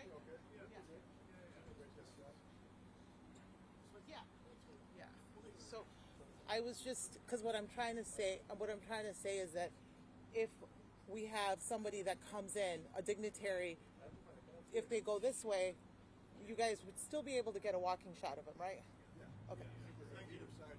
right? Okay. Yeah. Yeah. So I was just because what I'm trying to say is that if we have somebody that comes in, a dignitary, if they go this way, you guys would still be able to get a walking shot of them, right? Yeah. Okay. Thank you. Side.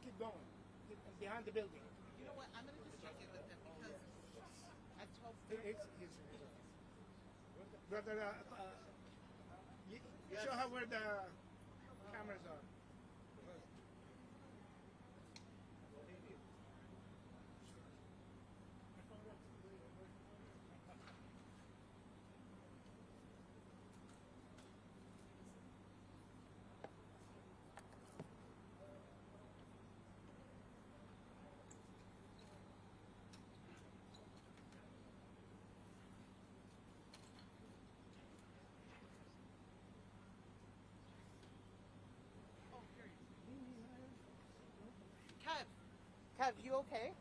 keep going. Behind the building. You know what? I'm gonna just check it with him because at 12:30. Brother, show her where the cameras are. Kev, you okay?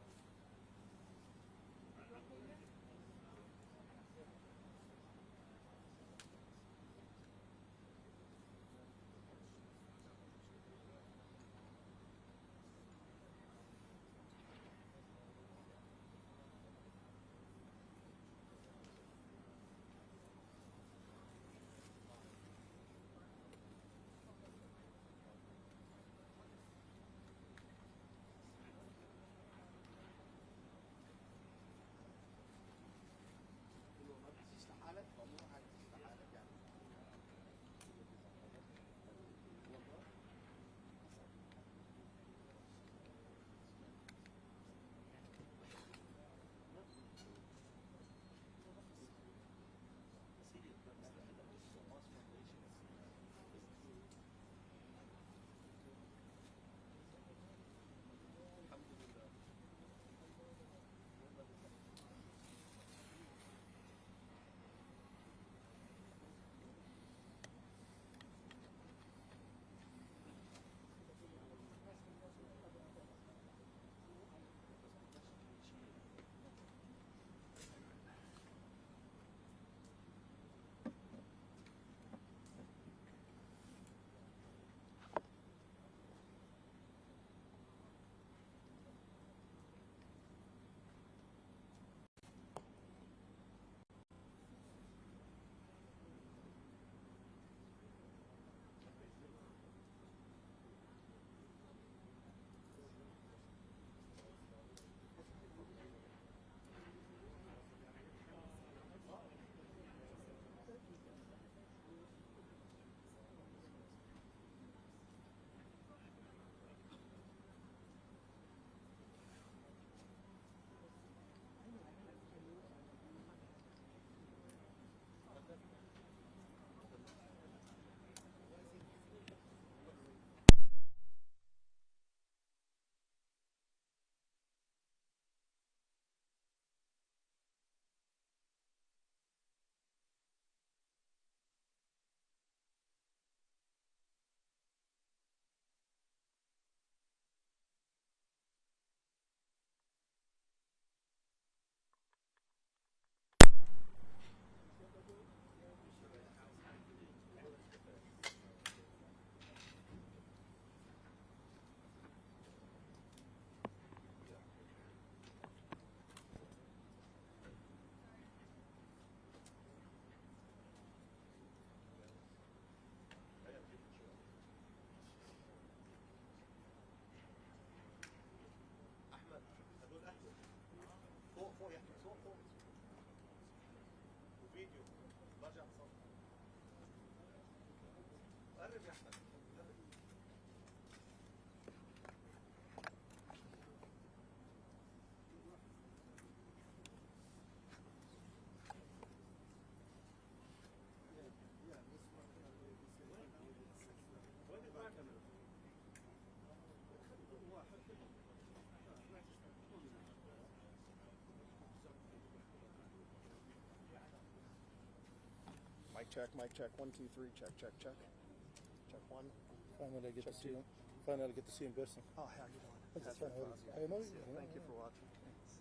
Mic check, 1, 2, 3, check, check, check. Check 1. Finally, I get Check to see two. him. Finally, I get to see him in person. Oh, how you doing? That's Patrick fine. Fozzie. I know you. Thank you for watching. Thanks.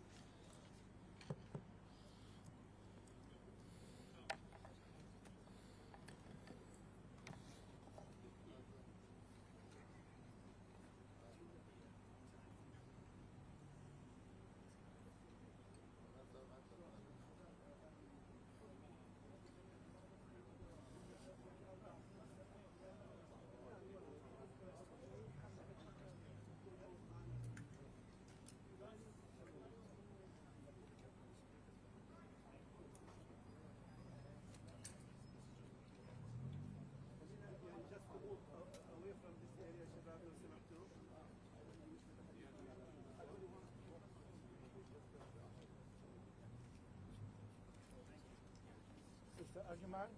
Mr. Ajmal.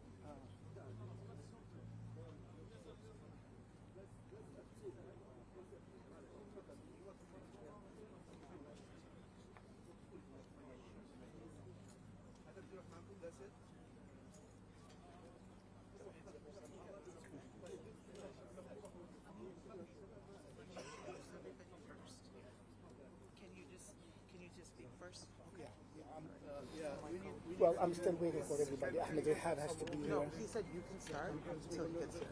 That's it. Can you just speak first? Well, I'm still waiting for everybody. Ahmed Rehab has to be here. No, he said you can start until he gets here.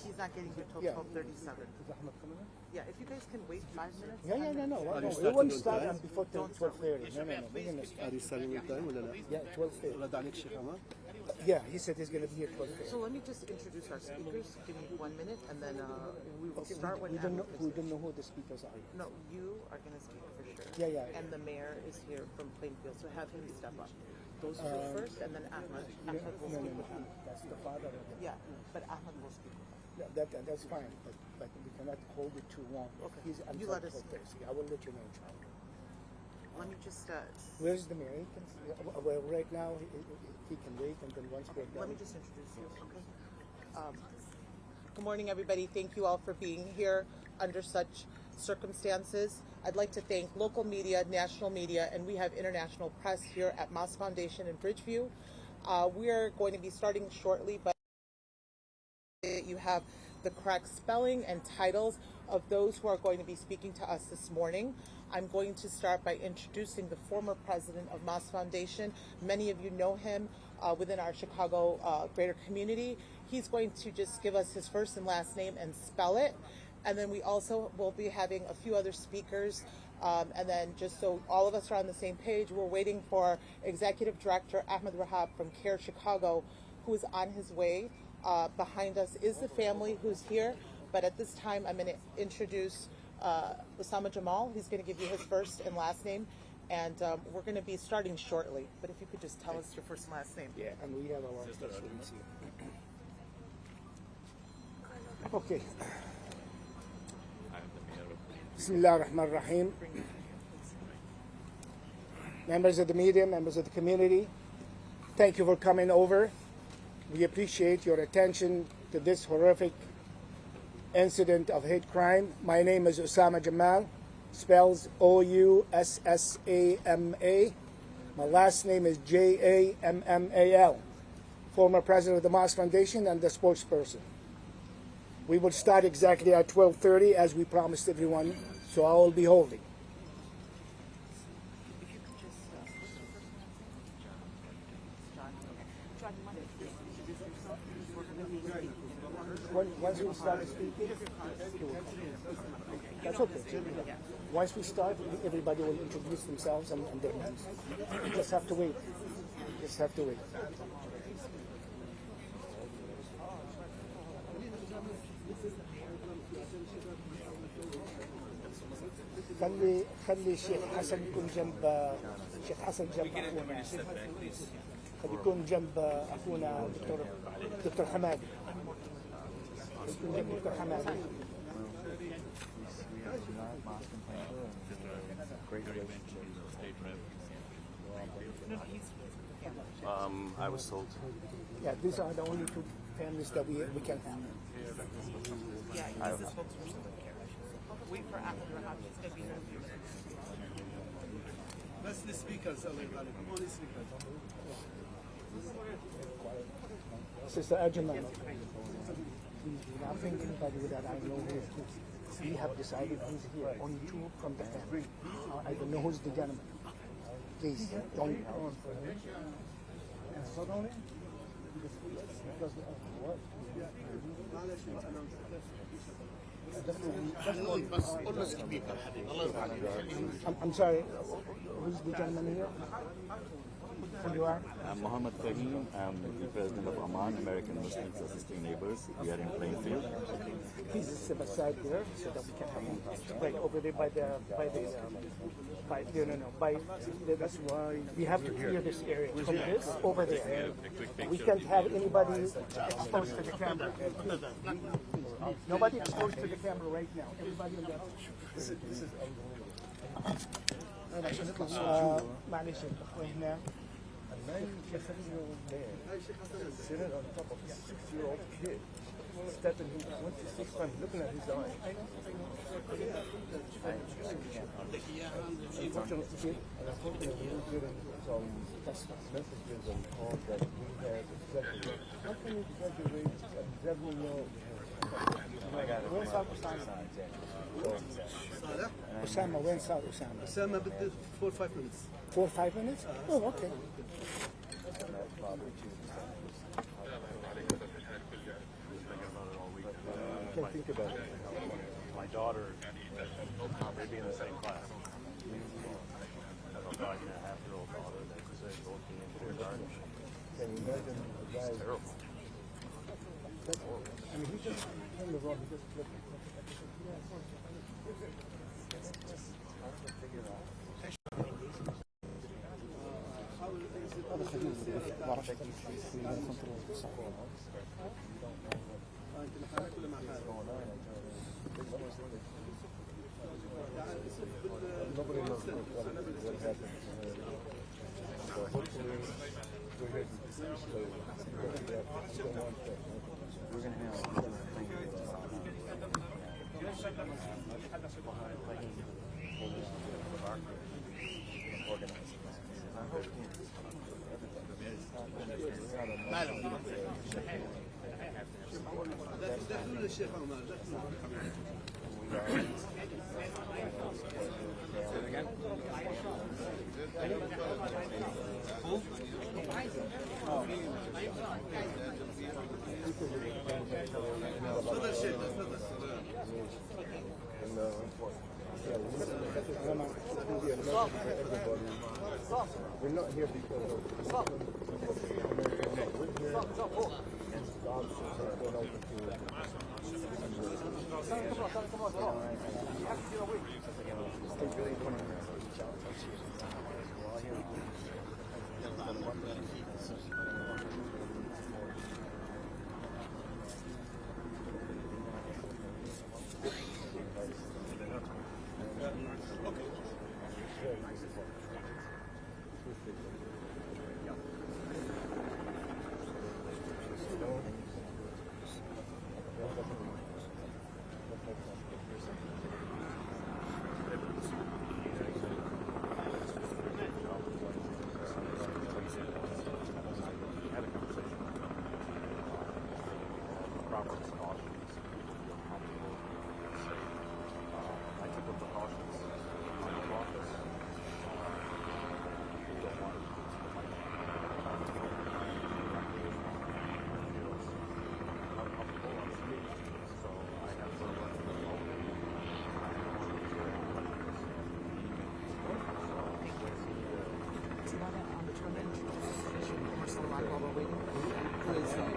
He's not getting here till Yeah. 12:37. Is Ahmed coming in? Yeah, if you guys can wait 5 minutes. Yeah, 10 no. minutes. We won't start before Don't start. 12:30. No. We're gonna start. Are you starting with time ولا لا؟ Yeah, 12:30. رد عليك شيخ عمر؟ Yeah, he said he's gonna be here 12:30. So let me just introduce our speakers. Give me 1 minute, and then we will Okay, start when we don't know. Ahmed We gets don't know who the speakers are. here. No, you are going to speak for sure. Yeah. And the mayor is here from Plainfield, so have him step up. Those two first, and then Ahmed. Ahmed will No. speak with you. That's the father. Yeah, but Ahmed will speak with you. That's fine, but we cannot hold it too long. Okay. He's You until let us 12:30. I will let you know. Let me just Where's the mayor? Well, right now he can wait, and then once we're done. let me just introduce you. Okay. Good morning, everybody. Thank you all for being here under such circumstances. I'd like to thank local media, national media, and we have international press here at Moss Foundation in Bridgeview. We are going to be starting shortly, but you have the correct spelling and titles of those who are going to be speaking to us this morning. I'm going to start by introducing the former president of Moss Foundation. Many of you know him within our Chicago greater community. He's going to just give us his first and last name and spell it. And then we also will be having a few other speakers. And then just so all of us are on the same page, we're waiting for Executive Director Ahmed Rahab from CARE Chicago, who is on his way. Behind us is the family who's here. But at this time, I'm going to introduce Osama Jamal. He's going to give you his first and last name. And we're going to be starting shortly. But if you could just tell us your first and last name. Yeah, and we have our students here. Okay. Bismillah ar-Rahman ar-Rahim. Members of the media, members of the community, thank you for coming over. We appreciate your attention to this horrific incident of hate crime. My name is Osama Jamal, spells O-U-S-S-A-M-A. My last name is J-A-M-M-A-L, former president of the Moss Foundation and the spokesperson. We will start exactly at 12:30 as we promised everyone, so I will be holding. If you could just, John, you want to introduce yourself? We're going to be speaking in order. Once we start speaking, that's okay. Once we start, everybody will introduce themselves and their names. You just have to wait. Just have to wait. خلي الشيخ حسن يكون جنب الشيخ حسن جنب اخونا خلي يكون جنب اخونا دكتور حمادي يكون جنب دكتور حمادي. I was told. Yeah, these are the only two families that we can have. Yeah, he's the spokesperson. Wait for Ahmed Rahab. He's going to be here in a few minutes. That's the speakers. Only speakers. Sister Ajmal, please do not bring anybody without I know who is who. We have decided who's here. Only two from the family. I don't know who's the gentleman. Please don't. I'm sorry, who's the gentleman here? Who you are? I'm Mohammed Fahim. I'm the president of Amman, American Muslims Assisting Neighbors. We are in Plainfield. Please step aside there so that we can have right over there by the that's why we have to clear this area from this over there. We can't have anybody exposed to the camera. Nobody exposed to the camera right now. Everybody in the معلش اخوي هنا 97-year-old man sitting on top of a 6-year-old kid, stepping him 26 times, looking at his eyes. Unfortunately, we're getting some messages and calls that we have executive. How can you graduate at 7-year-old? وين صار أسامة؟ أسامة وين صار أسامة؟ أسامة بده 4-5 minutes. 4-5 minutes? Oh, okay. Can't think about it. My daughter, they'd be in the same class. I have a 5.5-year-old daughter that's working in kindergarten. Can you imagine the guy? It's terrible. I mean, he just turned the wrong. He just flipped it. هذا خليل ما بعرفش كيف كنترول صح. Nobody knows what happened. So hopefully we're going We're not here because of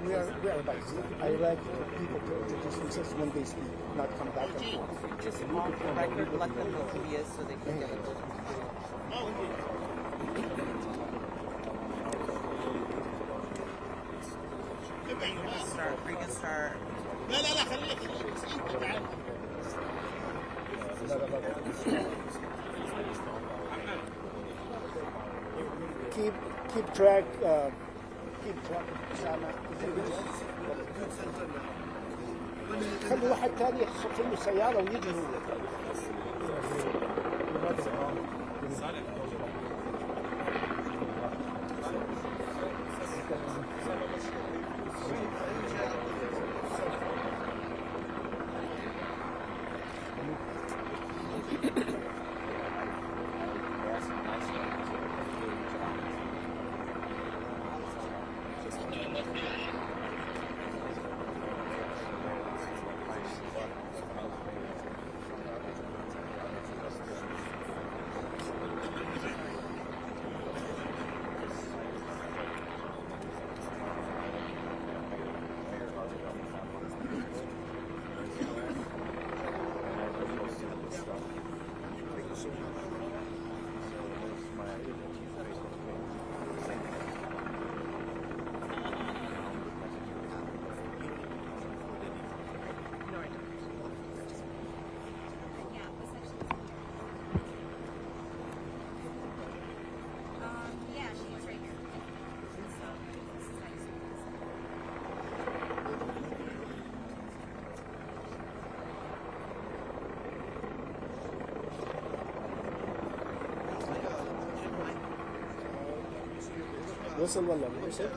We are like, I like people to just insist when they speak, not come back and forth. Just off the record, let them know who he is so they can get a good. We can start. لا لا لا خليك تعال. Keep track of أسامة. خلي واحد ثاني يحط له سيارة ويجي هو. وصل ولا ما وصل؟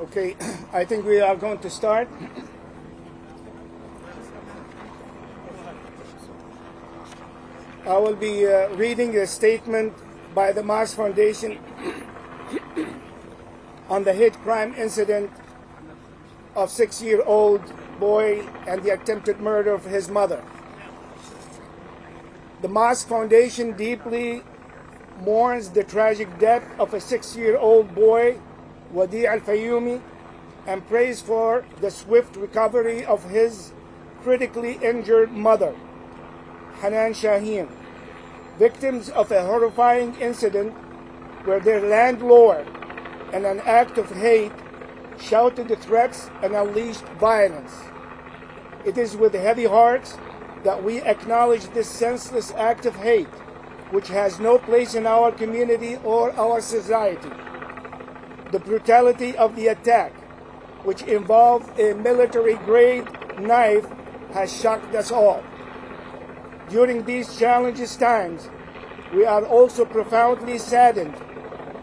Okay, I think we are going to start. I will be reading a statement by the Mars Foundation on the hate crime incident of 6-year-old boy and the attempted murder of his mother. The Mars Foundation deeply mourns the tragic death of a 6-year-old boy, Wadi al-Fayoumi, and prays for the swift recovery of his critically injured mother, Hanan Shaheen, victims of a horrifying incident where their landlord, in an act of hate, shouted threats and unleashed violence. It is with heavy hearts that we acknowledge this senseless act of hate, which has no place in our community or our society. The brutality of the attack, which involved a military-grade knife, has shocked us all. During these challenging times, we are also profoundly saddened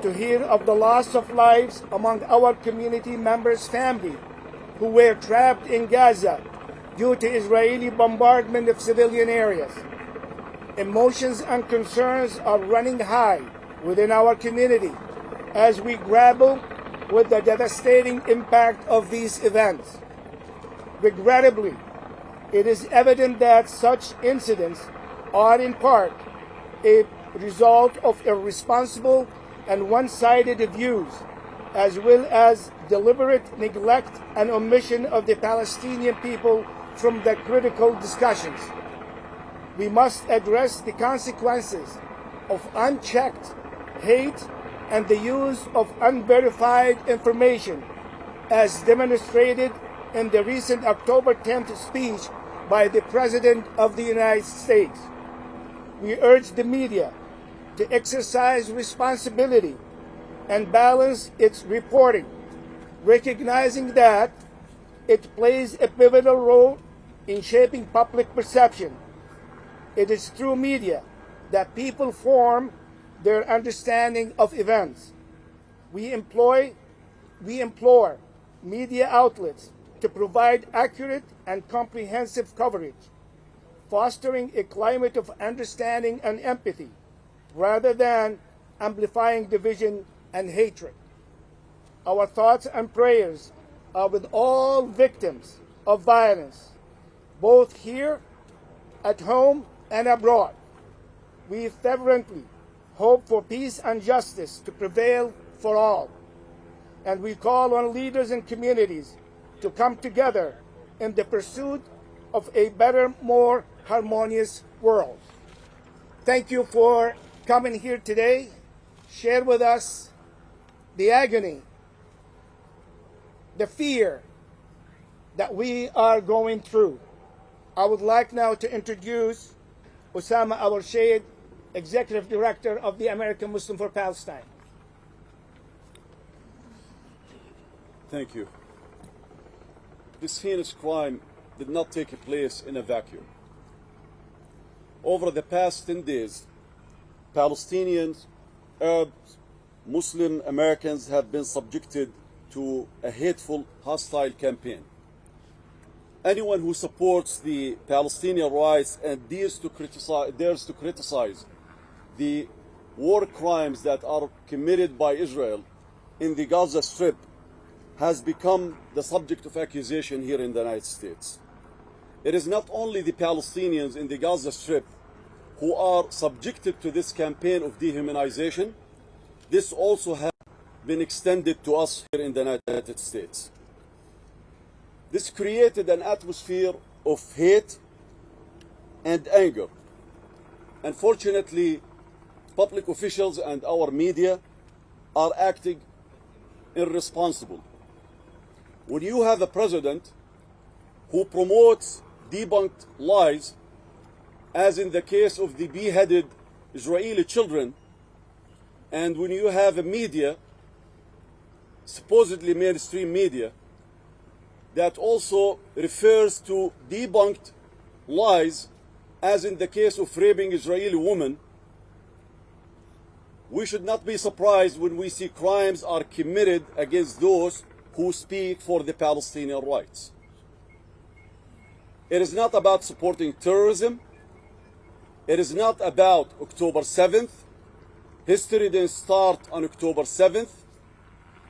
to hear of the loss of lives among our community members' family who were trapped in Gaza due to Israeli bombardment of civilian areas. Emotions and concerns are running high within our community as we grapple with the devastating impact of these events. Regrettably, it is evident that such incidents are in part a result of irresponsible and one-sided views, as well as deliberate neglect and omission of the Palestinian people from the critical discussions. We must address the consequences of unchecked hate and the use of unverified information, as demonstrated in the recent October 10th speech by the President of the United States. We urge the media to exercise responsibility and balance its reporting, recognizing that it plays a pivotal role in shaping public perception. It is through media that people form their understanding of events. We implore media outlets to provide accurate and comprehensive coverage, fostering a climate of understanding and empathy, rather than amplifying division and hatred. Our thoughts and prayers are with all victims of violence, both here at home and abroad. We fervently hope for peace and justice to prevail for all, and we call on leaders and communities to come together in the pursuit of a better, more harmonious world. Thank you for coming here today. Share with us the agony, the fear that we are going through. I would like now to introduce Osama Al-Shade, Executive Director of the American Muslim for Palestine. Thank you. This heinous crime did not take place in a vacuum. Over the past 10 days, Palestinians, Arabs, Muslim Americans have been subjected to a hateful, hostile campaign. Anyone who supports the Palestinian rights and dares to criticize the war crimes that are committed by Israel in the Gaza Strip has become the subject of accusation here in the United States. It is not only the Palestinians in the Gaza Strip who are subjected to this campaign of dehumanization. This also has been extended to us here in the United States. This created an atmosphere of hate and anger. Unfortunately, public officials and our media are acting irresponsible. When you have a president who promotes debunked lies, as in the case of the beheaded Israeli children, and when you have a media supposedly mainstream media that also refers to debunked lies, as in the case of raping Israeli women, we should not be surprised when we see crimes are committed against those who speak for the Palestinian rights. It is not about supporting terrorism. It is not about October 7th. History didn't start on October 7th,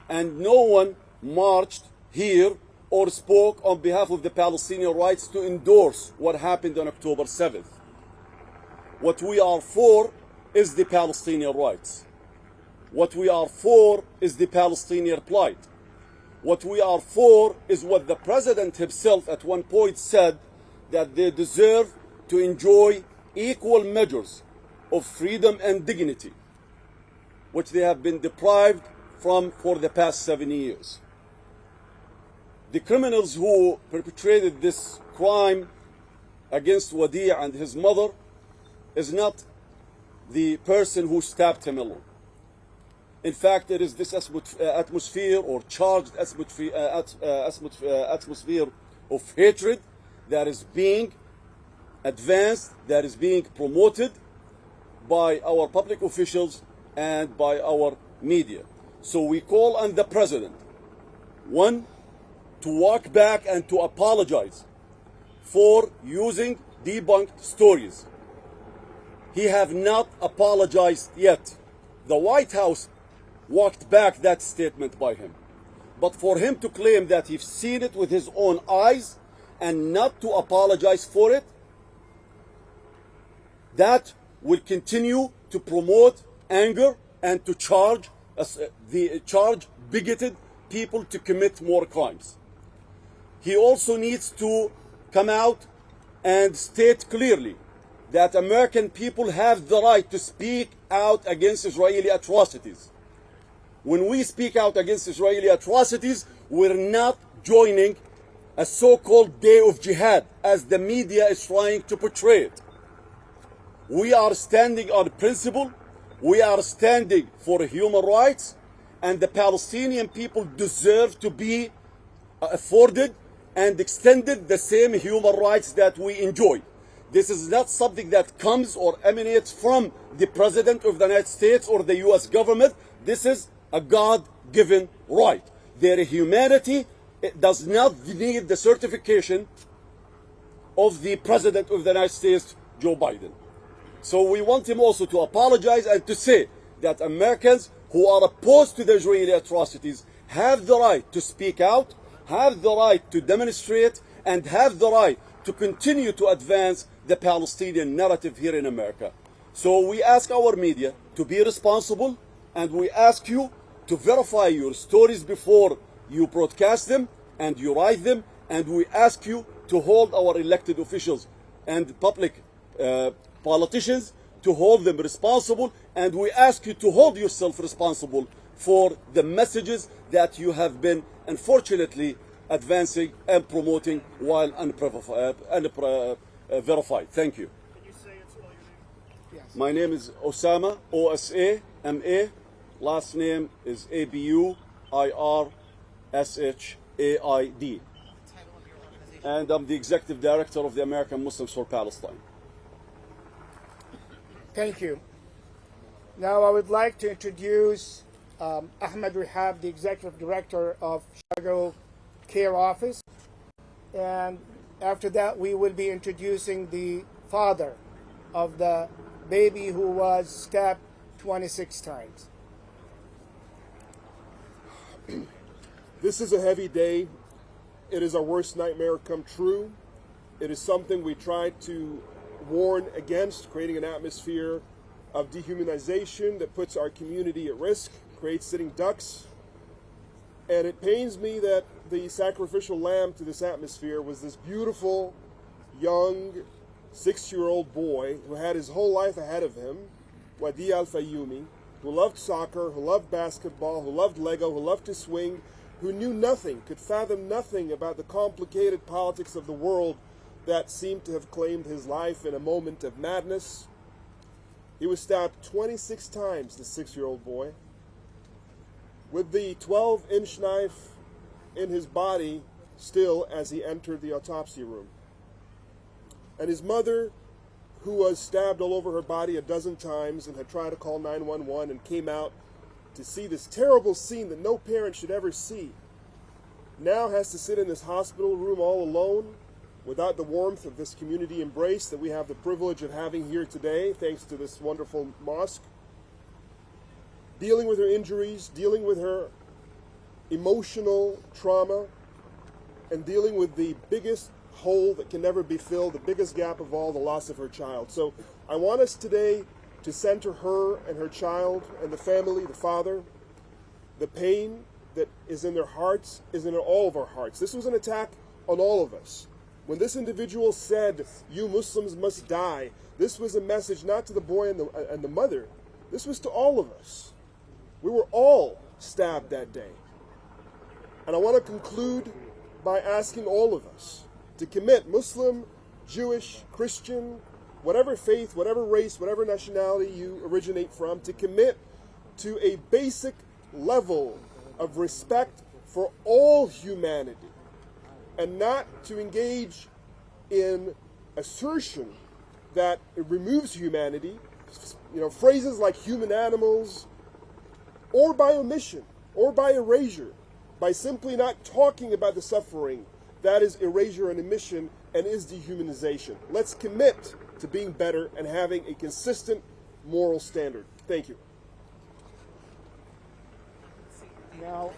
and no one marched here or spoke on behalf of the Palestinian rights to endorse what happened on October 7th. What we are for is the Palestinian rights. What we are for is the Palestinian plight. What we are for is what the president himself at one point said, that they deserve to enjoy equal measures of freedom and dignity, which they have been deprived from for the past 7 years. The criminals who perpetrated this crime against Wadi' and his mother is not the person who stabbed him alone. In fact, it is this atmosphere or charged atmosphere of hatred that is being advanced, that is being promoted by our public officials and by our media. So we call on the president, one, to walk back and to apologize for using debunked stories. He have not apologized yet. The White House walked back that statement by him. But for him to claim that he's seen it with his own eyes and not to apologize for it, that will continue to promote anger and to charge bigoted people to commit more crimes. He also needs to come out and state clearly that American people have the right to speak out against Israeli atrocities. When we speak out against Israeli atrocities, we're not joining a so-called day of jihad, as the media is trying to portray it. We are standing on principle, we are standing for human rights, and the Palestinian people deserve to be afforded and extended the same human rights that we enjoy. This is not something that comes or emanates from the President of the United States or the US government. This is a God-given right. Their humanity does not need the certification of the President of the United States, Joe Biden. So we want him also to apologize and to say that Americans who are opposed to the Israeli atrocities have the right to speak out, have the right to demonstrate, and have the right to continue to advance the Palestinian narrative here in America. So we ask our media to be responsible, and we ask you to verify your stories before you broadcast them and you write them, and we ask you to hold our elected officials and public politicians to hold them responsible, and we ask you to hold yourself responsible for the messages that you have been unfortunately advancing and promoting while unverified. Thank you. Can you say and spell your name? Yes. My name is Osama, O-S-A-M-A. Last name is A-B-U-I-R-S-H-A-I-D. And I'm the Executive Director of the American Muslims for Palestine. Thank you. Now I would like to introduce Ahmed Rehab, the Executive Director of Chicago Care Office. And after that, we will be introducing the father of the baby who was stabbed 26 times. This is a heavy day. It is our worst nightmare come true. It is something we try to warn against, creating an atmosphere of dehumanization that puts our community at risk, creates sitting ducks. And it pains me that the sacrificial lamb to this atmosphere was this beautiful, young, 6-year-old boy who had his whole life ahead of him, Wadi al-Fayoumi, who loved soccer, who loved basketball, who loved Lego, who loved to swing, who knew nothing, could fathom nothing about the complicated politics of the world that seemed to have claimed his life in a moment of madness. He was stabbed 26 times, this 6-year-old boy. with the 12-inch knife in his body still as he entered the autopsy room. And his mother, who was stabbed all over her body a dozen times and had tried to call 911 and came out to see this terrible scene that no parent should ever see, now has to sit in this hospital room all alone without the warmth of this community embrace that we have the privilege of having here today, thanks to this wonderful mosque, dealing with her injuries, dealing with her emotional trauma, and dealing with the biggest hole that can never be filled, the biggest gap of all, the loss of her child. So I want us today to center her and her child and the family, the father. The pain that is in their hearts is in all of our hearts. This was an attack on all of us. When this individual said, "You Muslims must die," this was a message not to the boy and the mother. This was to all of us. We were all stabbed that day. And I want to conclude by asking all of us to commit, Muslim, Jewish, Christian, whatever faith, whatever race, whatever nationality you originate from, to commit to a basic level of respect for all humanity and not to engage in assertion that it removes humanity, phrases like human animals, or by omission, or by erasure, by simply not talking about the suffering. That is erasure and omission and is dehumanization. Let's commit to being better and having a consistent moral standard. Thank you. Now,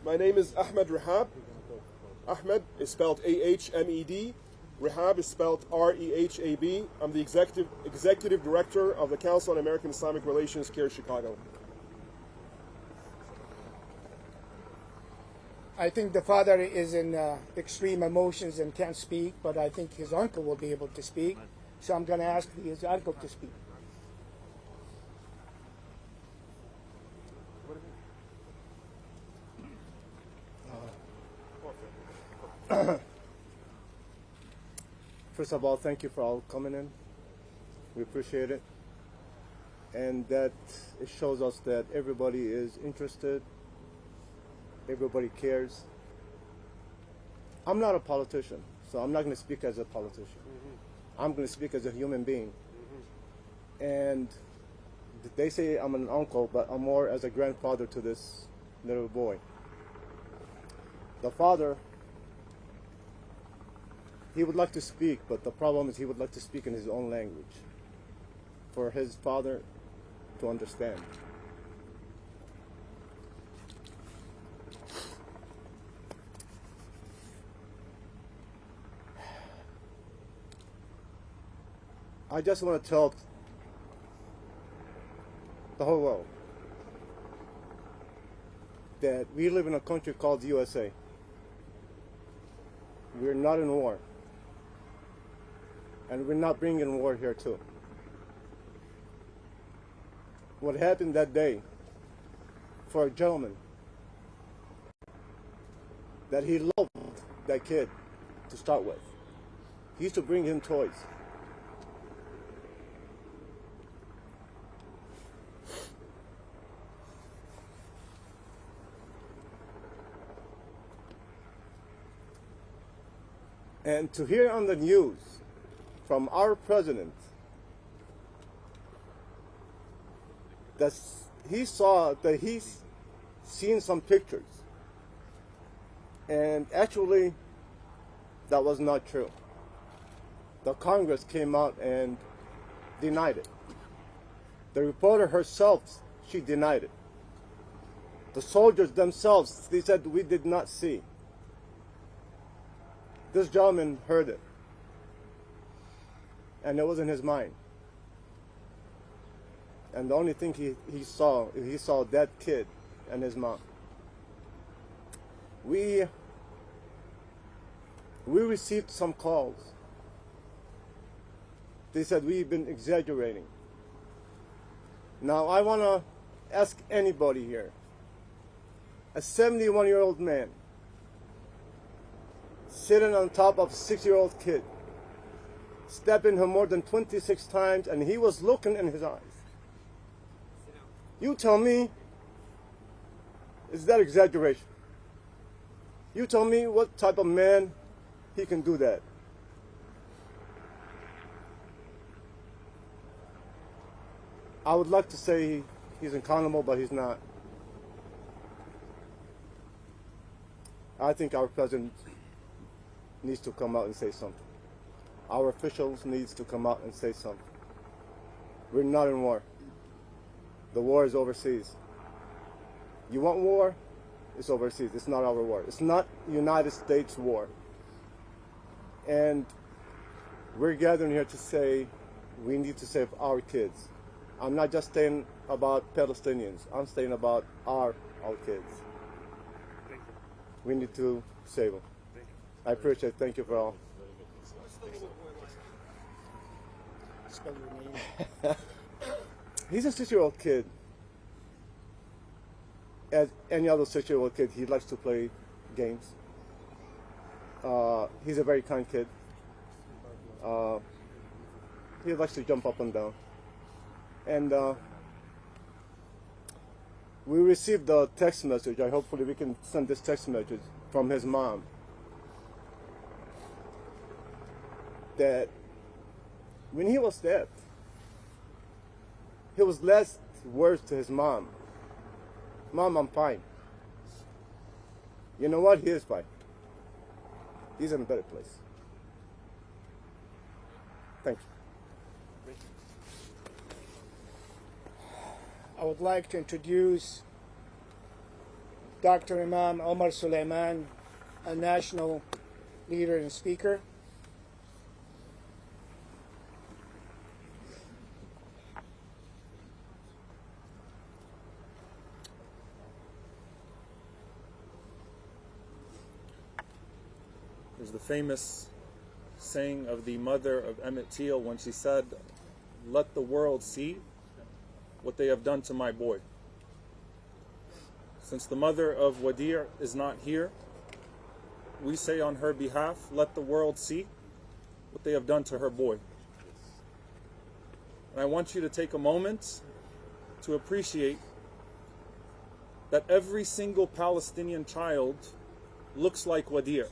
My name is Ahmed Rehab. Ahmed is spelled A-H-M-E-D. Rehab is spelled R-E-H-A-B. I'm the executive director of the Council on American Islamic Relations, CARE Chicago. I think the father is in extreme emotions and can't speak, but I think his uncle will be able to speak. So I'm going to ask his uncle to speak. First of all, thank you for all coming in. We appreciate it. And that it shows us that everybody is interested. Everybody cares. I'm not a politician, so I'm not going to speak as a politician. I'm going to speak as a human being. And they say I'm an uncle, but I'm more as a grandfather to this little boy. The father, he would like to speak, but the problem is he would like to speak in his own language for his father to understand. I just want to tell the whole world that we live in a country called the USA. We're not in war. And we're not bringing war here too. What happened that day for a gentleman that he loved that kid to start with. He used to bring him toys. And to hear on the news from our president that he's seen some pictures, and actually that was not true. The Congress came out and denied it. The reporter herself, she denied it. The soldiers themselves, they said, we did not see. This gentleman heard it, and it was in his mind. And the only thing he saw that kid and his mom. We received some calls. They said we've been exaggerating. Now I want to ask anybody here, a 71-year-old man sitting on top of a 6-year-old kid, stabbing him more than 26 times, and he was looking in his eyes. You tell me Is that exaggeration? You tell me what type of man he can do that. I would like to say he's accountable, but he's not. I think our president needs to come out and say something. Our officials needs to come out and say something. We're not in war. The war is overseas. You want war? It's overseas. It's not our war. It's not United States war. And we're gathering here to say we need to save our kids. I'm not just saying about Palestinians. I'm saying about our kids. We need to save them. I appreciate it. Thank you for all. Spell your name. He's a 6-year-old kid. As any other 6-year-old kid, he likes to play games. He's a very kind kid. He likes to jump up and down. And we received a text message. Hopefully we can send this text message from his mom. That when he was stabbed, his last words to his mom, "Mom, I'm fine." You know what? He is fine. He's in a better place. Thank you. I would like to introduce Dr. Imam Omar Suleiman, a national leader and speaker. There's the famous saying of the mother of Emmett Till when she said, "Let the world see what they have done to my boy." Since the mother of Wadir is not here, we say on her behalf, let the world see what they have done to her boy. And I want you to take a moment to appreciate that every single Palestinian child looks like Wadir.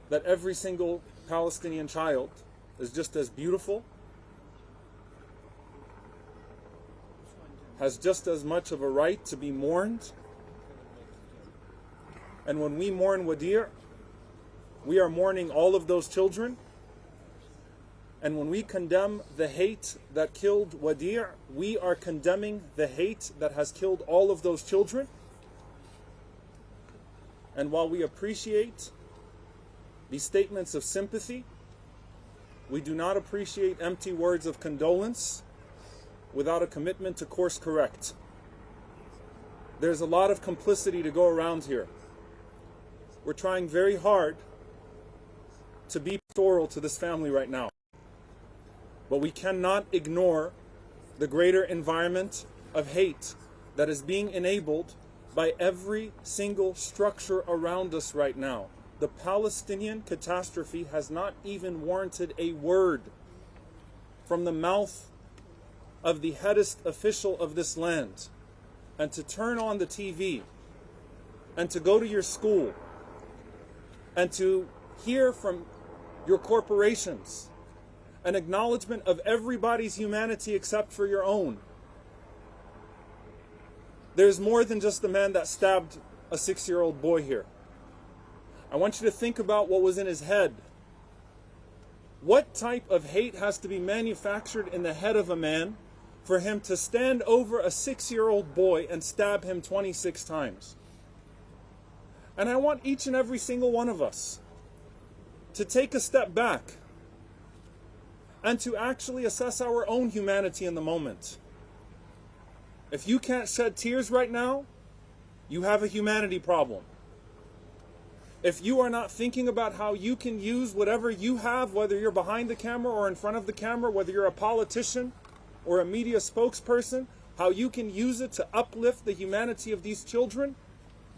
That every single Palestinian child is just as beautiful, has just as much of a right to be mourned. And when we mourn Wadir, we are mourning all of those children. And when we condemn the hate that killed Wadir, we are condemning the hate that has killed all of those children. And while we appreciate these statements of sympathy, we do not appreciate empty words of condolence without a commitment to course correct. There's a lot of complicity to go around here. We're trying very hard to be pastoral to this family right now. But we cannot ignore the greater environment of hate that is being enabled by every single structure around us right now. The Palestinian catastrophe has not even warranted a word from the mouth of the headest official of this land. And to turn on the TV and to go to your school and to hear from your corporations an acknowledgement of everybody's humanity except for your own. There's more than just the man that stabbed a 6-year-old boy here. I want you to think about what was in his head. What type of hate has to be manufactured in the head of a man for him to stand over a 6-year-old boy and stab him 26 times? And I want each and every single one of us to take a step back and to actually assess our own humanity in the moment. If you can't shed tears right now, you have a humanity problem. If you are not thinking about how you can use whatever you have, whether you're behind the camera or in front of the camera, whether you're a politician or a media spokesperson, how you can use it to uplift the humanity of these children,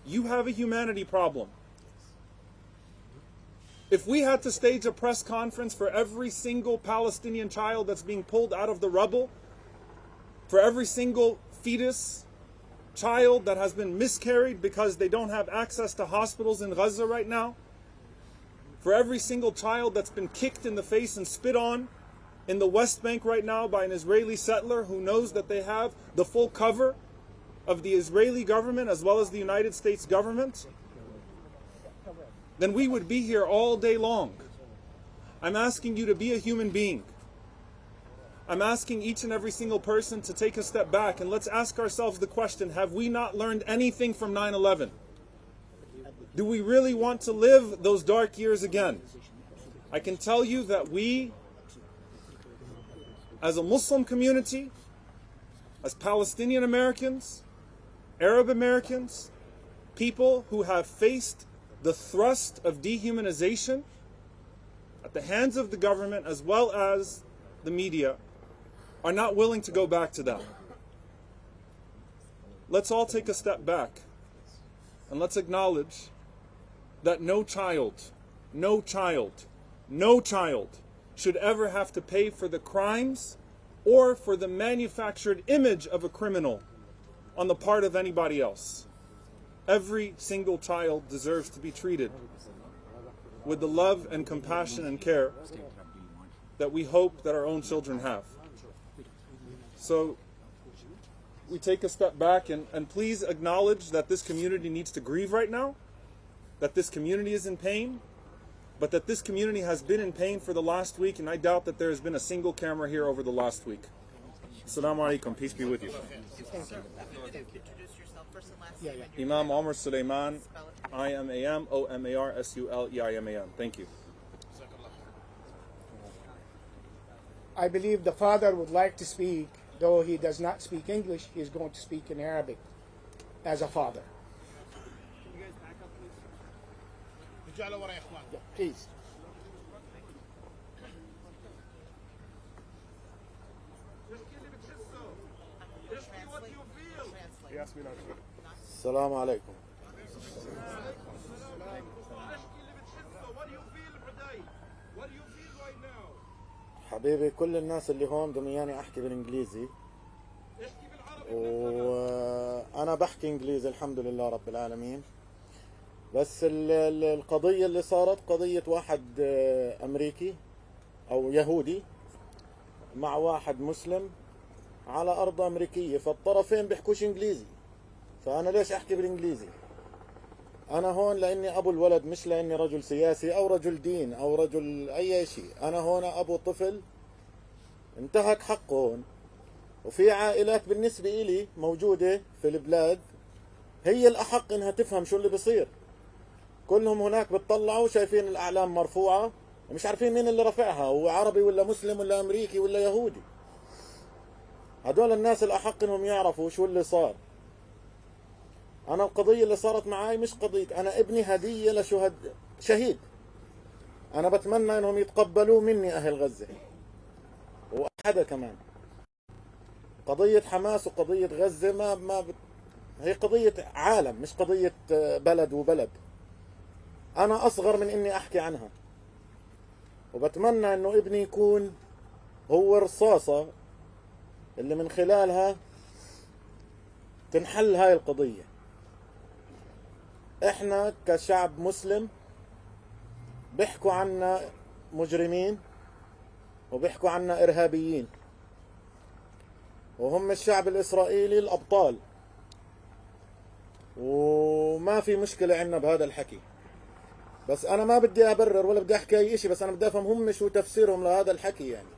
you have a humanity problem. If we had to stage a press conference for every single Palestinian child that's being pulled out of the rubble, for every single fetus, child that has been miscarried because they don't have access to hospitals in Gaza right now, for every single child that's been kicked in the face and spit on in the West Bank right now by an Israeli settler who knows that they have the full cover of the Israeli government as well as the United States government, then we would be here all day long. I'm asking you to be a human being. I'm asking each and every single person to take a step back and let's ask ourselves the question, have we not learned anything from 9/11? Do we really want to live those dark years again? I can tell you that we, as a Muslim community, as Palestinian Americans, Arab Americans, people who have faced the thrust of dehumanization at the hands of the government as well as the media, are not willing to go back to that. Let's all take a step back and let's acknowledge that no child should ever have to pay for the crimes or for the manufactured image of a criminal on the part of anybody else. Every single child deserves to be treated with the love and compassion and care that we hope that our own children have. So we take a step back and please acknowledge that this community needs to grieve right now, that this community is in pain, but that this community has been in pain for the last week, and I doubt that there has been a single camera here over the last week. Assalamu alaikum, peace be with you. Imam Omar Suleiman, I-M-A-M, O-M-A-R, S-U-L-E-I-M-A-N. Thank you. I believe the father would like to speak, though he does not speak English, he is going to speak in Arabic as a father. Please. السلام عليكم. حبيبي كل الناس اللي هون بدهم اياني احكي بالانجليزي، وانا بحكي انجليزي الحمد لله رب العالمين. بس القضية اللي صارت قضية واحد امريكي او يهودي مع واحد مسلم على ارض امريكية، فالطرفين بيحكوش انجليزي، فانا ليش احكي بالانجليزي؟ انا هون لاني ابو الولد، مش لاني رجل سياسي او رجل دين او رجل اي شيء. انا هون ابو طفل انتهك حقه هون، وفي عائلات بالنسبة إلي موجودة في البلاد هي الأحق إنها تفهم شو اللي بصير. كلهم هناك بتطلعوا شايفين الأعلام مرفوعة ومش عارفين مين اللي رفعها، هو عربي ولا مسلم ولا أمريكي ولا يهودي. هدول الناس الأحق إنهم يعرفوا شو اللي صار. أنا القضية اللي صارت معاي مش قضية، أنا ابني هدية شهيد. أنا بتمنى إنهم يتقبلوا مني أهل غزة وأحدا كمان. قضية حماس وقضية غزة هي قضية عالم، مش قضية بلد وبلد. أنا أصغر من إني أحكي عنها، وبتمنى إنه ابني يكون هو رصاصة اللي من خلالها تنحل هاي القضية. إحنا كشعب مسلم بيحكوا عنا مجرمين وبيحكوا عنا إرهابيين، وهم الشعب الإسرائيلي الأبطال، وما في مشكلة عنا بهذا الحكي. بس أنا ما بدي أبرر ولا بدي أحكي أي إشي، بس أنا بدي أفهم هم شو تفسيرهم لهذا الحكي. يعني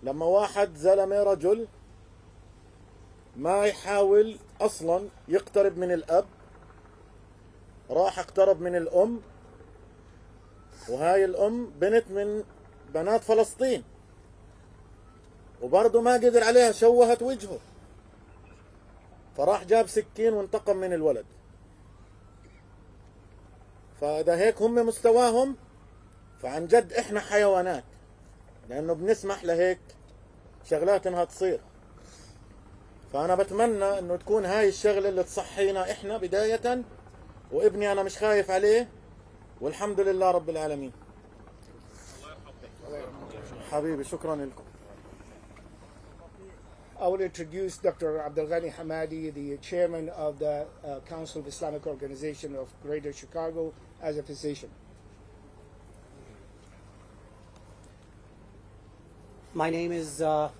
لما واحد زلمة رجل ما يحاول أصلا يقترب من الأب، راح اقترب من الأم، وهاي الأم بنت من بنات فلسطين، وبرضه ما قدر عليها، شوهت وجهه، فراح جاب سكين وانتقم من الولد. فإذا هيك هم مستواهم، فعن جد إحنا حيوانات، لأنه بنسمح لهيك شغلات إنها تصير. فأنا بتمنى إنه تكون هاي الشغلة اللي تصحينا إحنا بداية، وابني أنا مش خايف عليه والحمد لله رب العالمين. حبيبي شكرا لكم. I will introduce Dr. Abdul Ghani Hamadi, the chairman of the Council of Islamic Organization of Greater Chicago, as a physician. My name is Abdul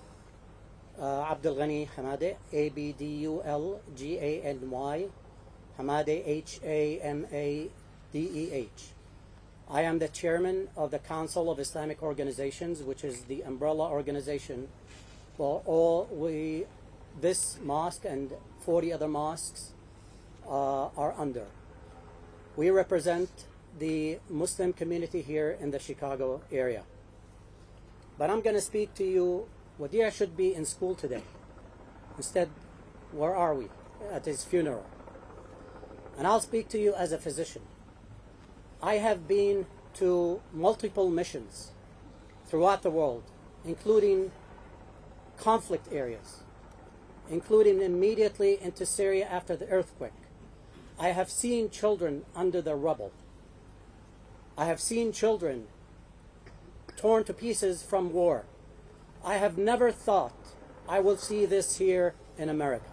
Ghani Hamadi, Abdulgany, Hamadi, Hamadeh. I am the chairman of the Council of Islamic Organizations, which is the umbrella organization for this mosque and 40 other mosques are under. We represent the Muslim community here in the Chicago area. But I'm going to speak to you. Wadia should be in school today. Instead, where are we? At his funeral. And I'll speak to you as a physician. I have been to multiple missions throughout the world, including conflict areas, including immediately into Syria after the earthquake. I have seen children under the rubble. I have seen children torn to pieces from war. I have never thought I will see this here in America.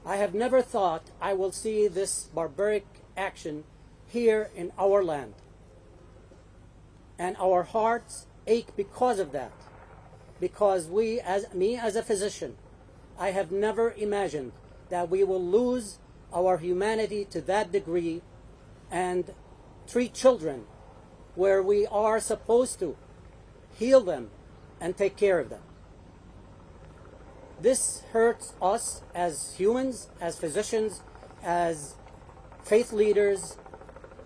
I have never thought I will see this barbaric action here in our land. And our hearts ache because of that. Because me as a physician, I have never imagined that we will lose our humanity to that degree and treat children where we are supposed to heal them and take care of them. This hurts us as humans, as physicians, as faith leaders,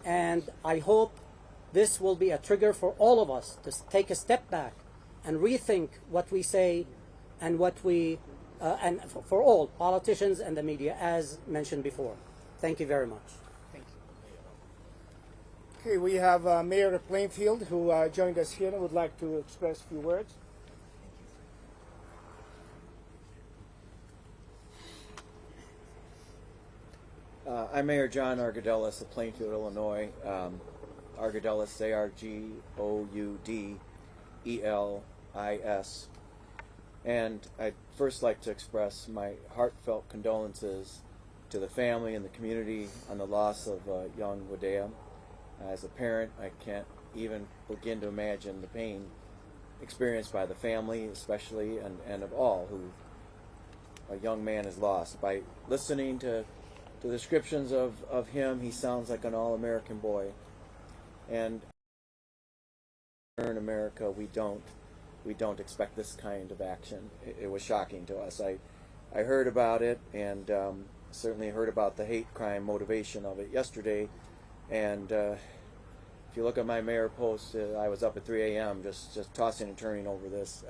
and I hope this will be a trigger for all of us to take a step back and rethink what we say and what we, and for all politicians and the media, as mentioned before. Thank you very much. Thank you. Okay, we have Mayor of Plainfield who joined us here and would like to express a few words. I'm Mayor John Argodelis of Plainfield, Illinois. Argodelis, Argoudelis. And I'd first like to express my heartfelt condolences to the family and the community on the loss of young Wadea. As a parent, I can't even begin to imagine the pain experienced by the family, especially, and of all who a young man is lost. By listening to the descriptions of him, he sounds like an all-American boy. And in America, we don't expect this kind of action. It was shocking to us. I heard about it, and certainly heard about the hate crime motivation of it yesterday. And if you look at my mayor post, I was up at 3 a.m. just tossing and turning over this.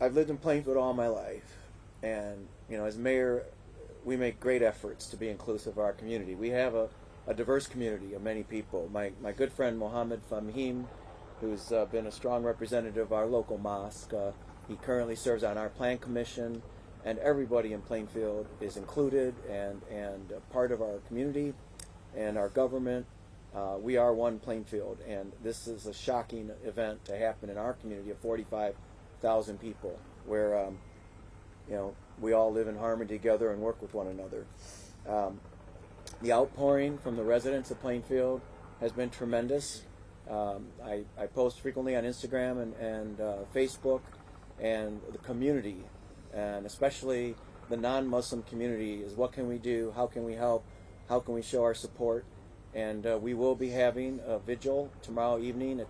I've lived in Plainfield all my life, and as mayor, we make great efforts to be inclusive of our community. We have a diverse community of many people. My good friend Mohammed Fahim, who's been a strong representative of our local mosque, he currently serves on our plan commission, and everybody in Plainfield is included and a part of our community and our government. We are one Plainfield, and this is a shocking event to happen in our community of 45,000 people, where we all live in harmony together and work with one another. The outpouring from the residents of Plainfield has been tremendous. I post frequently on Instagram and Facebook, and the community, and especially the non-Muslim community, is what can we do, how can we help, how can we show our support. And we will be having a vigil tomorrow evening at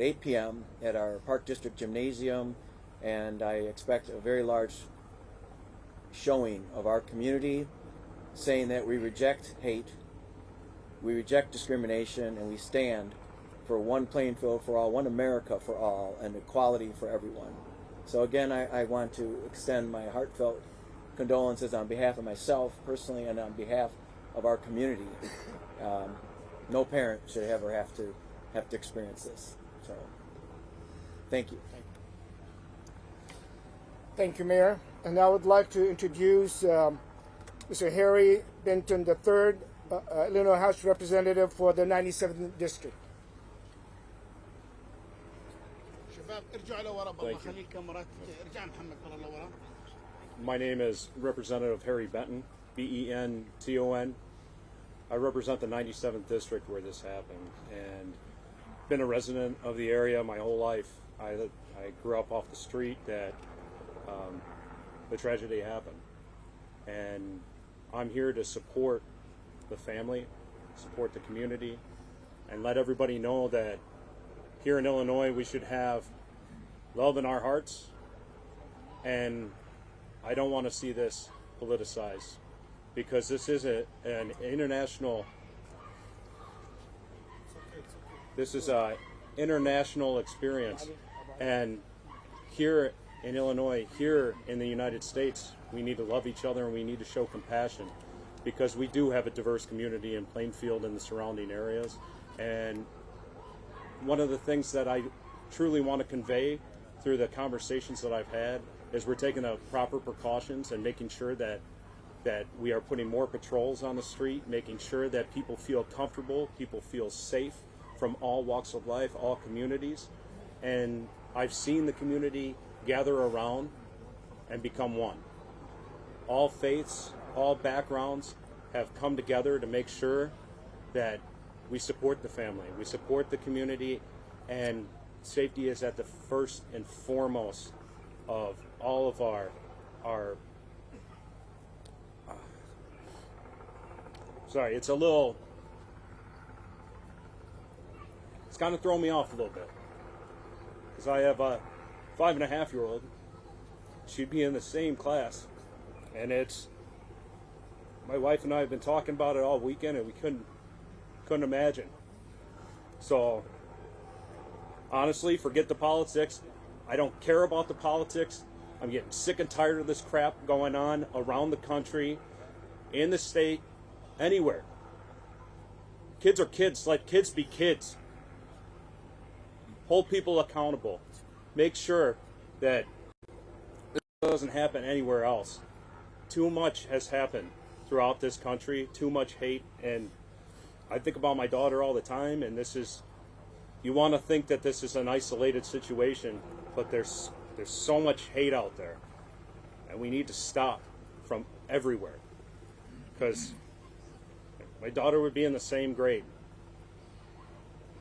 8 p.m. at our Park District Gymnasium, and I expect a very large showing of our community saying that we reject hate, we reject discrimination, and we stand for one Plainfield for all, one America for all, and equality for everyone. So again, I want to extend my heartfelt condolences on behalf of myself personally and on behalf of our community. No parent should ever have to experience this. So, thank you. Thank you, Mayor. And I would like to introduce Mr. Harry Benton III, Illinois House Representative for the 97th District. My name is Representative Harry Benton, B-E-N-T-O-N. I represent the 97th district where this happened, and been a resident of the area my whole life. I grew up off the street that the tragedy happened, and I'm here to support the family, support the community, and let everybody know that here in Illinois we should have love in our hearts, and I don't want to see this politicized, because this is an international experience, and here in Illinois, here in the United States, we need to love each other and we need to show compassion, because we do have a diverse community in Plainfield and the surrounding areas. And one of the things that I truly want to convey through the conversations that I've had is we're taking the proper precautions and making sure that we are putting more patrols on the street, making sure that people feel comfortable, people feel safe from all walks of life, all communities. And I've seen the community gather around and become one. All faiths, all backgrounds have come together to make sure that we support the family, we support the community, and safety is at the first and foremost of all of our sorry, it's kind of throwing me off a little bit, because I have a 5.5-year-old. She'd be in the same class, and my wife and I have been talking about it all weekend, and we couldn't imagine. So honestly, forget the politics. I don't care about the politics. I'm getting sick and tired of this crap going on around the country, in the state, anywhere. Kids are kids. Let kids be kids. Hold people accountable. Make sure that this doesn't happen anywhere else. Too much has happened throughout this country. Too much hate. And I think about my daughter all the time, and you want to think that this is an isolated situation, but there's so much hate out there, and we need to stop from everywhere, because my daughter would be in the same grade,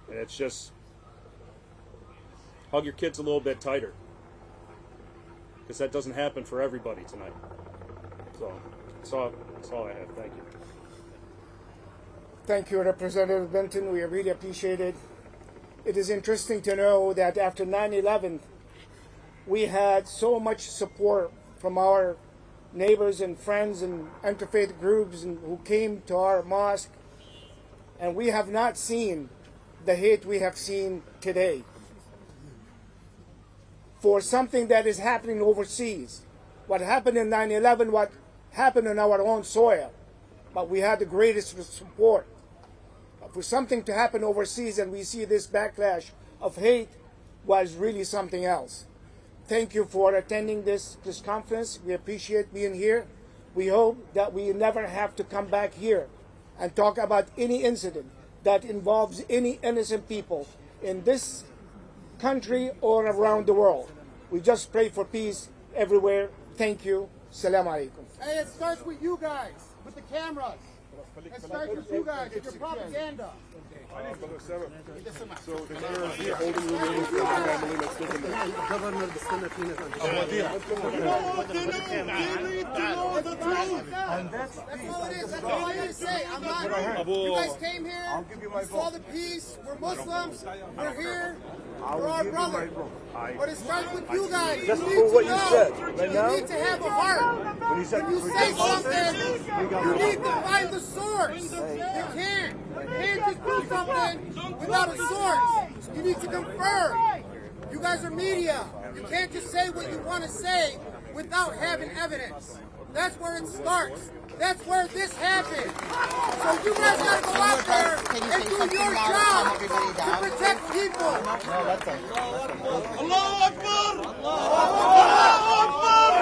and it's just hug your kids a little bit tighter, because that doesn't happen for everybody tonight. So that's all I have. Thank you. Thank you, Representative Benton. We really appreciate it. It is interesting to know that after 9/11, we had so much support from our neighbors and friends and interfaith groups who came to our mosque, and we have not seen the hate we have seen today for something that is happening overseas. What happened in 9/11, what happened on our own soil, but we had the greatest support. For something to happen overseas and we see this backlash of hate was really something else. Thank you for attending this conference. We appreciate being here. We hope that we never have to come back here and talk about any incident that involves any innocent people in this country or around the world. We just pray for peace everywhere. Thank you. Salam alaikum. Hey, it starts with you guys, with the cameras. It starts with you guys, with your propaganda. So the mayor is here holding the meeting for the family that's living there. That's all it is. That's all I gotta say. I'm not. You guys came here. We saw the peace. We're Muslims. We're here. We're our brother. But it starts with you guys. Just you need for what to you know. said right now. You need to have a heart. When you say something, you need to find the source. You can't. You can't just do something without a source. You need to confirm. You guys are media. You can't just say what you want to say without having evidence. That's where it starts. That's where this happened. So you guys gotta go out there and do your job to protect people. Allahu Akbar! Allahu Akbar!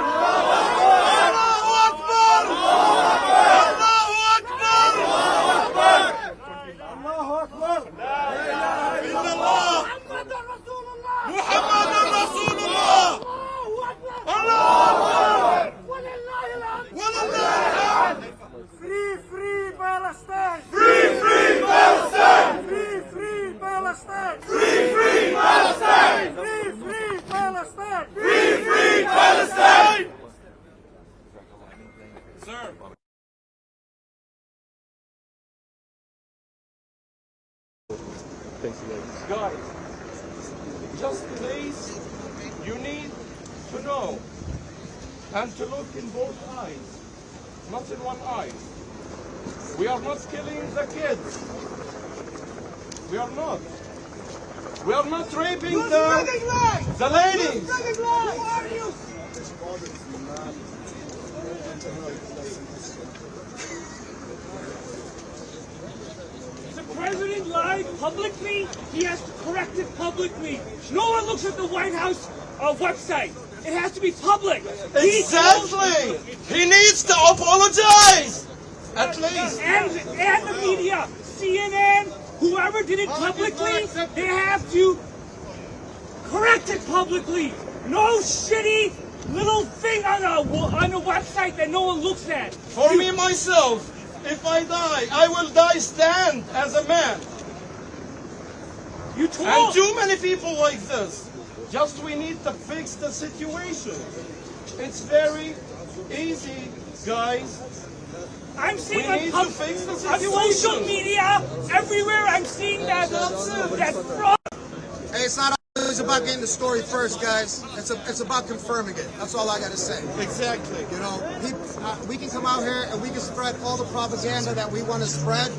Allahu Akbar! Allahu Akbar! La ilaha illallah! Muhammadur know and to look in both eyes, not in one eye. We are not killing the kids. We are not. We are not raping the ladies. The president lied publicly. He has to correct it publicly. No one looks at the White House website. It has to be public. Exactly. He needs to apologize. At least. And the media, CNN, whoever did it publicly, they have to correct it publicly. No shitty little thing on a website that no one looks at. For me myself, if I die, I will die stand as a man. And too many people like this. Just we need to fix the situation. It's very easy, guys. I'm seeing we need to fix the situation. On social media, everywhere I'm seeing that fraud. Hey, it's not always about getting the story first, guys. It's about confirming it. That's all I got to say. Exactly. You know, we can come out here and we can spread all the propaganda that we want to spread.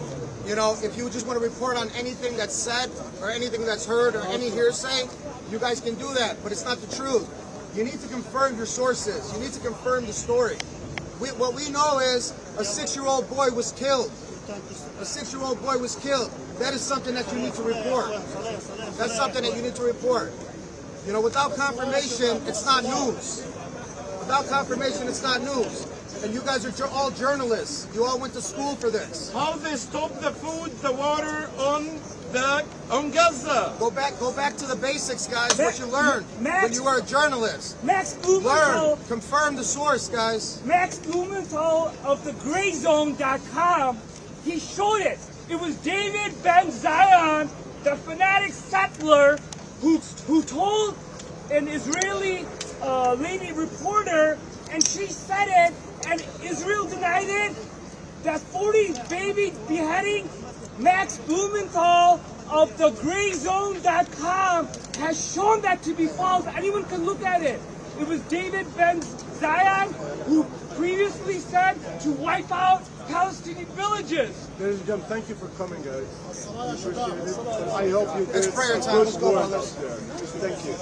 You know, if you just want to report on anything that's said or anything that's heard or any hearsay, you guys can do that. But it's not the truth. You need to confirm your sources. You need to confirm the story. What we know is a 6-year-old boy was killed. A 6-year-old boy was killed. That is something that you need to report. That's something that you need to report. You know, without confirmation, it's not news. Without confirmation, it's not news. And you guys are all journalists. You all went to school for this. How they stop the food, the water on Gaza? Go back to the basics, guys. What you learned when you were a journalist. Max Blumenthal. Learn. Confirm the source, guys. Max Blumenthal of the GrayZone.com. He showed it. It was David Ben Zion, the fanatic settler, who told an Israeli lady reporter, and she said it, and Israel denied it, that 40 baby beheading. Max Blumenthal of the GrayZone.com has shown that to be false. Anyone can look at it. It was David Ben Zion who previously said to wipe out Palestinian villages. Ladies and gentlemen, thank you for coming, guys. I appreciate it. I hope you It's did prayer some time. good work there. Thank you.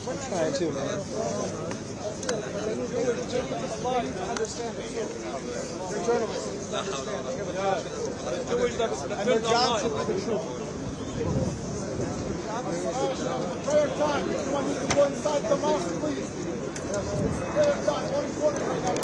I'm trying to, man. They're journalists. And their jobs is the truth. Prayer time. Everyone needs to go inside the mosque, please. Prayer time. More important right now.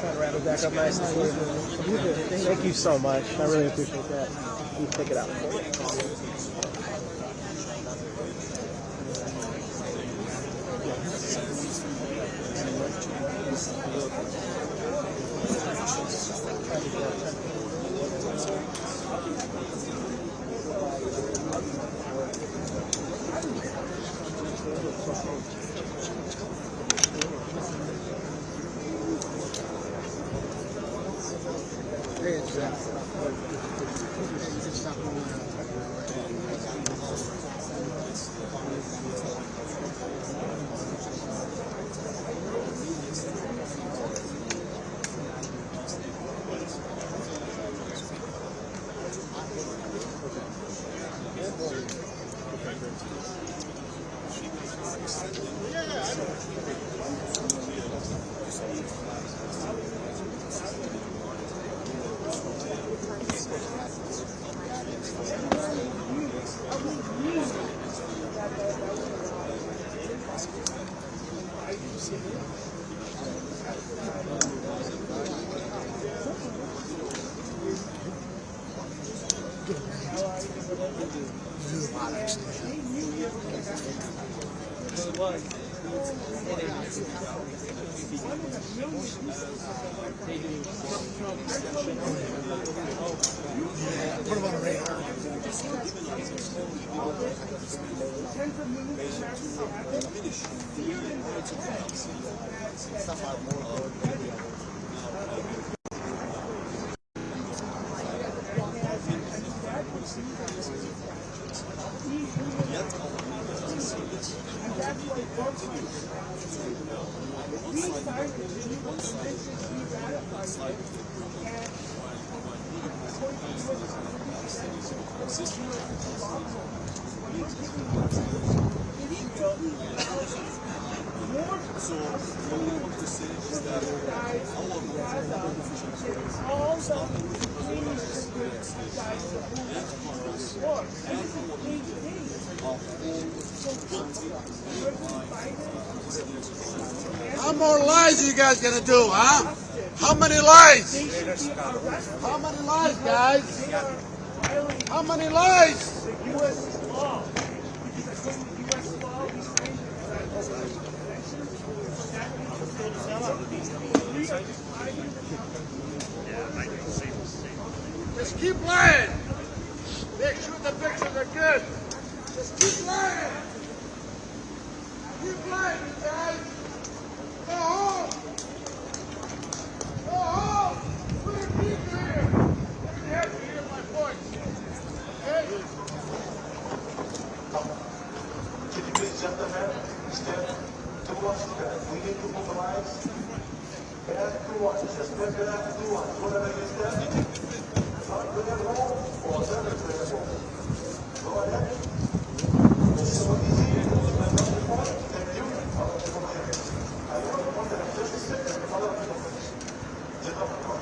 Try to wrap it back up nice and smooth. Thank you so much. I really appreciate that. You take it out. Yeah, I know. Put him on the radar. So what we want to say is that How more lies are you guys gonna do, huh? How many lies? How many lies, guys? How many lies? Just keep lying. Make sure the pictures are good. Just keep lying. Keep lying, you guys. Go home. Go home. Put your feet here. You have to hear my voice. Okay? Ladies and gentlemen, stand towards the we need to mobilize. We have two ones, just we're gonna have two ones. Whatever you stand, not bring it home or send it to home. Go ahead. It's so easy. Thank you. I want to have just a second. Get off the car.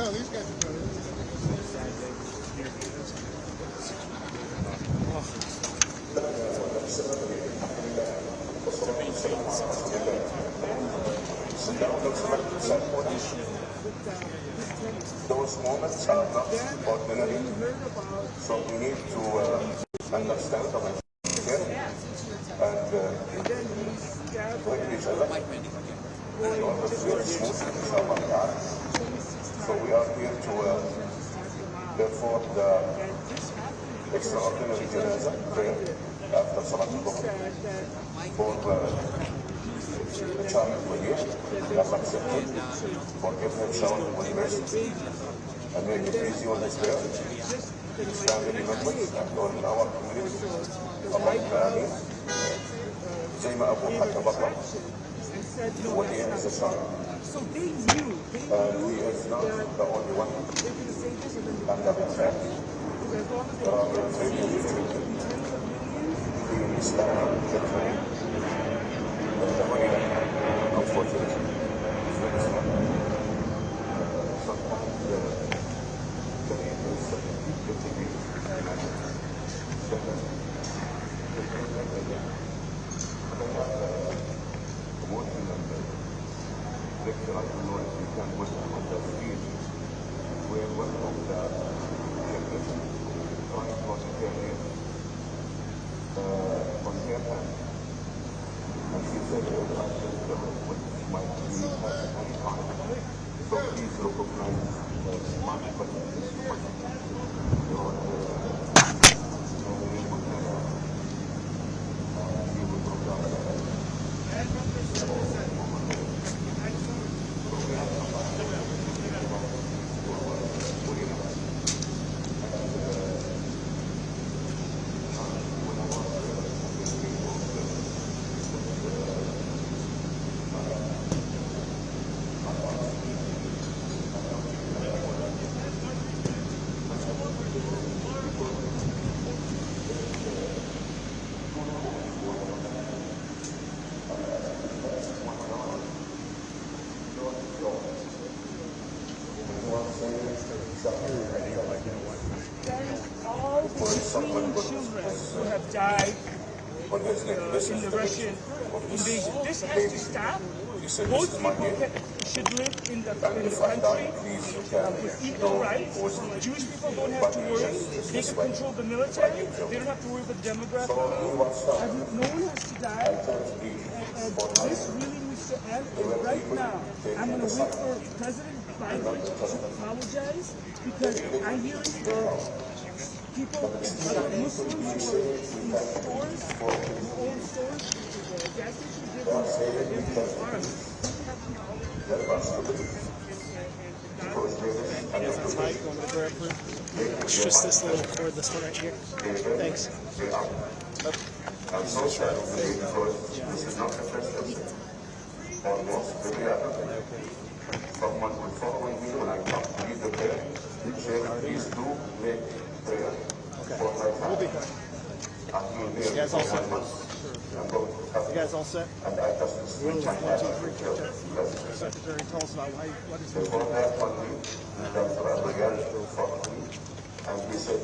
Oh, these guys are good. Those moments are not ordinary, so we need to understand them and with each other in order to make smooth among us. So we are here to perform the extraordinary janazah prayer after Salat al-Dhuhr for the child Walid. Allah accept him, forgive him, shower him with mercy, and make it easy on his parents, his family members, and all in our community. Allahumma ameen. زي ما أبوه حتى بطل Walid is a son. And he is not the only one. And that in fact, there are many in Islam that unfortunately sometimes the is ذكرت الوقت كان مسلم التسجيل ووقف right was carried on her hand. And she said that I said which might be at any time. So please recognize my who have died in the Russian invasion. This has to stop. Both people should live in the country with equal rights. Jewish people don't have to worry. They can control the military. They don't have to worry about demographics. No one has to die. And this really needs to end. And right now, I'm going to wait for President Biden to apologize because I'm hearing people, Muslims who are in stores, who own stores, gas stations, they're being armed. It's just this little cord, this one right here. Thanks. I'm so sad because this is not the first time. Almost every other day. Someone will follow me when I come to lead the prayer. Please do make prayer for my family. You guys all set? You guys all set? And I just One, two, three, check. Secretary, tell us about what is this? before that one week, Dr. Abigail followed me, and he said,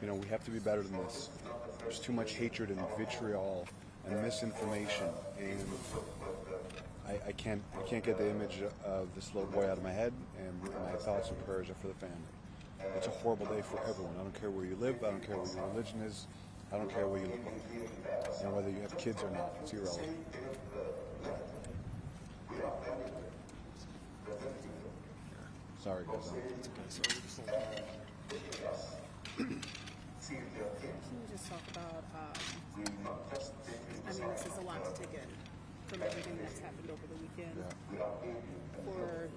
you know, we have to be better than this. There's too much hatred and vitriol and misinformation, and I can't get the image of this little boy out of my head, and my thoughts and prayers are for the family. It's a horrible day for everyone. I don't care where you live, I don't care what your religion is, I don't care what you look like, and whether you have kids or not, it's irrelevant. Sorry guys. Can you just talk about, I mean, this is a lot to take in from everything that's happened over the weekend. For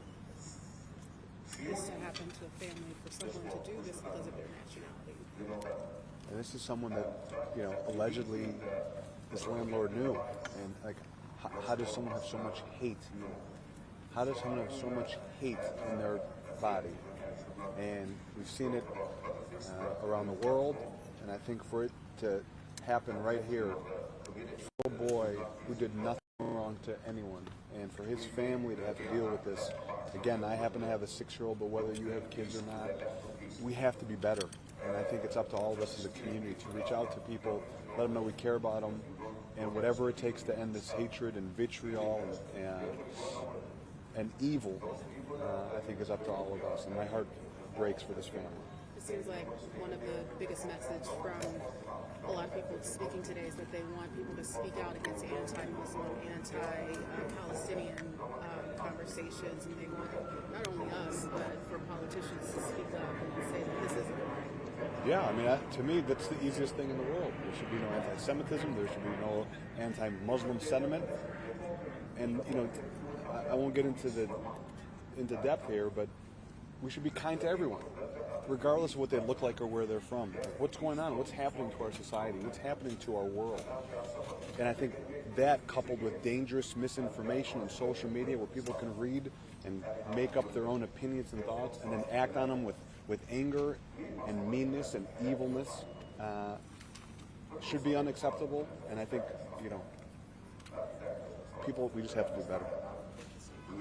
this to happen to a family, for someone to do this because of their nationality. And this is someone that, you know, allegedly this landlord knew. And like, how does someone have so much hate? How does someone have so much hate in their body? And we've seen it around the world, and I think for it to happen right here, for a boy who did nothing wrong to anyone, and for his family to have to deal with this. Again, I happen to have a 6-year-old, but whether you have kids or not, we have to be better. And I think it's up to all of us as a community to reach out to people, let them know we care about them, and whatever it takes to end this hatred and vitriol and evil, I think is up to all of us. And my heart breaks for this family. It seems like one of the biggest messages from a lot of people speaking today is that they want people to speak out against anti-Muslim, anti-Palestinian conversations, and they want not only us, but for politicians to speak up and say that this isn't right. Yeah, I mean, to me, that's the easiest thing in the world. There should be no anti-Semitism. There should be no anti-Muslim sentiment. And I won't get into depth here, but we should be kind to everyone, regardless of what they look like or where they're from. Like, what's going on? What's happening to our society? What's happening to our world? And I think that, coupled with dangerous misinformation on social media, where people can read and make up their own opinions and thoughts, and then act on them with anger and meanness and evilness, should be unacceptable. And I think, people, we just have to do better.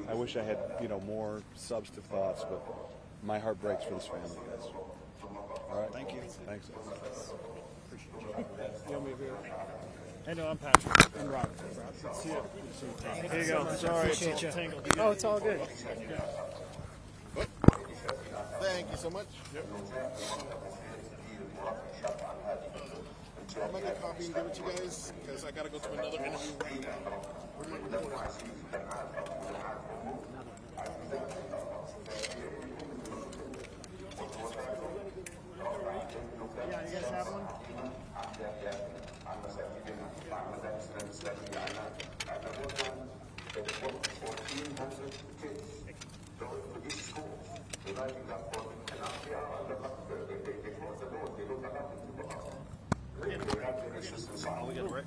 I wish I had, more substantive thoughts, but my heart breaks for this family, guys. All right. Thank you. Thanks. Hey, no, I'm Patrick. I'm Robert. Good to see you. Here you go. Sorry, it's all tangled. Oh, it's all good. Thank you so much. Yep. I'll make a copy and give it to you guys because I got to go to another interview right now. Where am I recording? Yeah, you guys have one? Oh, we got it right.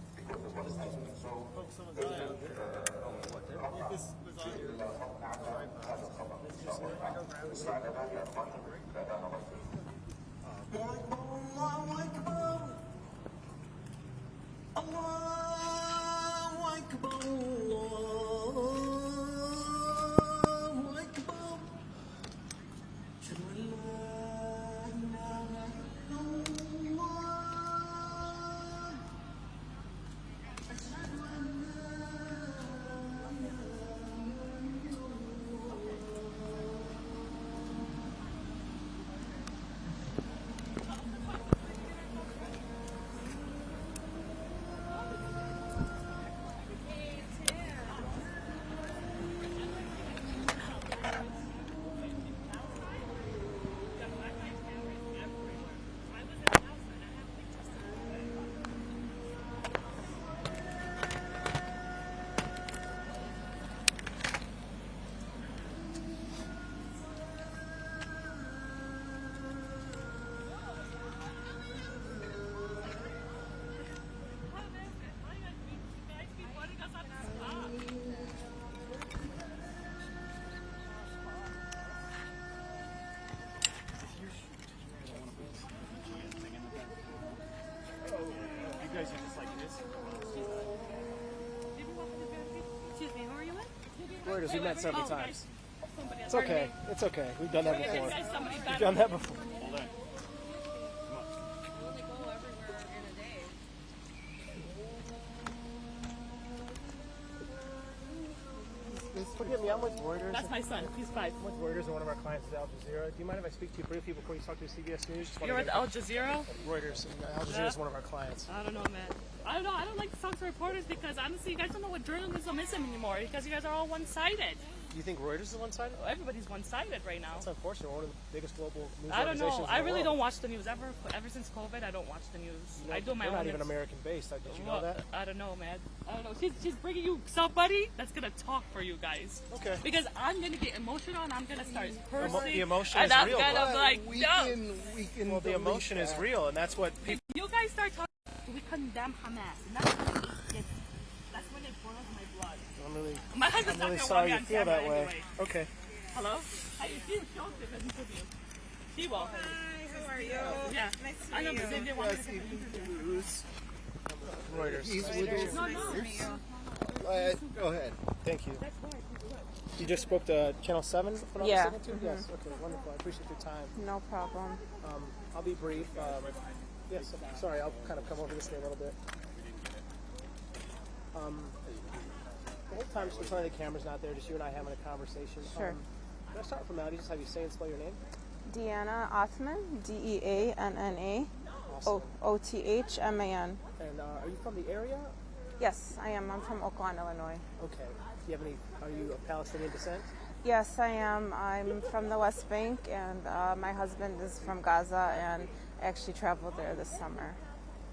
You guys are just like this. Excuse me, who are you with? Reuters, we've met several times. It's Pardon okay. me? It's okay. We've done that before. Somebody We've done that before. Hold on. Forgive me, I'm with Reuters. That's my son. He's 5. I'm with Reuters, and one of our clients is Al Jazeera. Do you mind if I speak to you briefly before you talk to CBS News? You're with Al Jazeera? Reuters. And Al Jazeera is one of our clients. I don't know, man. I don't know. I don't like to talk to reporters because honestly, you guys don't know what journalism is anymore because you guys are all one-sided. Do you think Reuters is one-sided? Everybody's one-sided right now. That's unfortunate. We're one of the biggest global news I don't know. organizations in I the really world. don't watch the news ever since COVID. I don't watch the news. You know, I do my own. We're not even news. American-based. Did you know that? I don't know, man. I don't know. She's bringing you somebody that's gonna talk for you guys. Okay. Because I'm gonna get emotional and I'm gonna start cursing. The emotion and is I'm real. gonna be like, We can Well, the emotion is real, and that's what people. you guys start talking. We condemn Hamas, and that's when it boils my blood. My husband's I'm really not gonna sorry want you me on feel camera that way. anyway. Okay. Hello? Hi, she's Joseph in the interview. She will. Hi, how are you? Yeah. Nice to I know, meet but you. they didn't want me to interview. Reuters. He's Nice with to meet us. you. No, no. Go ahead. Thank you. You just spoke to Channel 7? Yeah. Yes. Okay, wonderful. I appreciate your time. No problem. I'll be brief. Yes, sorry, I'll kind of come over this way a little bit. The whole time, just in front of the camera's not there, just you and I having a conversation. Sure. Can I start from now? Just have you say and spell your name? Deanna Othman, Deanna Awesome. Othman. And are you from the area? Yes, I am. I'm from Oakland, Illinois. Okay. Do you have any? Are you of Palestinian descent? Yes, I am. I'm from the West Bank, and my husband is from Gaza, and I actually traveled there this summer.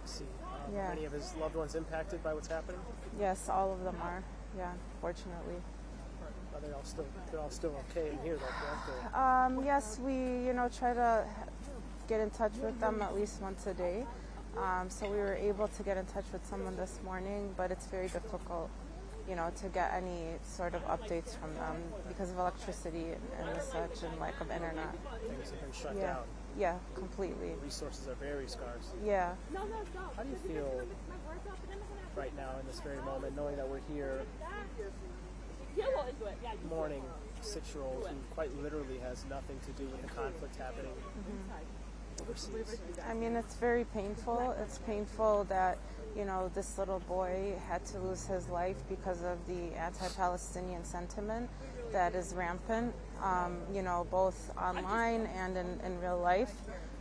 I see. Yeah. Any of his loved ones impacted by what's happening? Yes, all of them are. Yeah, fortunately. Are they all still? They're all still okay in here, though, correct? Yes, we try to get in touch with them at least once a day. So we were able to get in touch with someone this morning, but it's very difficult, to get any sort of updates from them because of electricity and such and lack of internet. Things have been shut Yeah. down. Yeah, completely. Resources are very scarce. Yeah. How do you feel right now in this very moment, knowing that we're here mourning a 6-year-old who quite literally has nothing to do with the conflict happening overseas? I mean, it's very painful. It's painful that, this little boy had to lose his life because of the anti-Palestinian sentiment that is rampant, both online and in real life.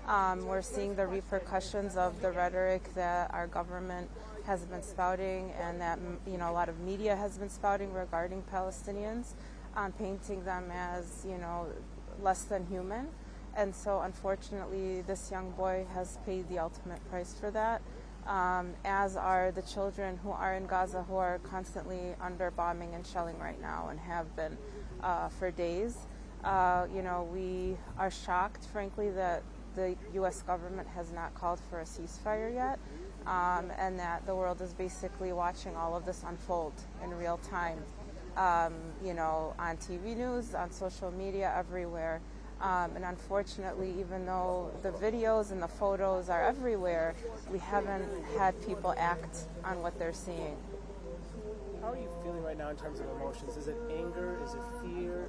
We're seeing the repercussions of the rhetoric that our government has been spouting and that, a lot of media has been spouting regarding Palestinians, painting them as, less than human. And so, unfortunately, this young boy has paid the ultimate price for that, as are the children who are in Gaza, who are constantly under bombing and shelling right now and have been for days. We are shocked, frankly, that the U.S. government has not called for a ceasefire yet, and that the world is basically watching all of this unfold in real time, on TV news, on social media, everywhere. And unfortunately, even though the videos and the photos are everywhere, we haven't had people act on what they're seeing. How are you feeling right now in terms of emotions? Is it anger? Is it fear?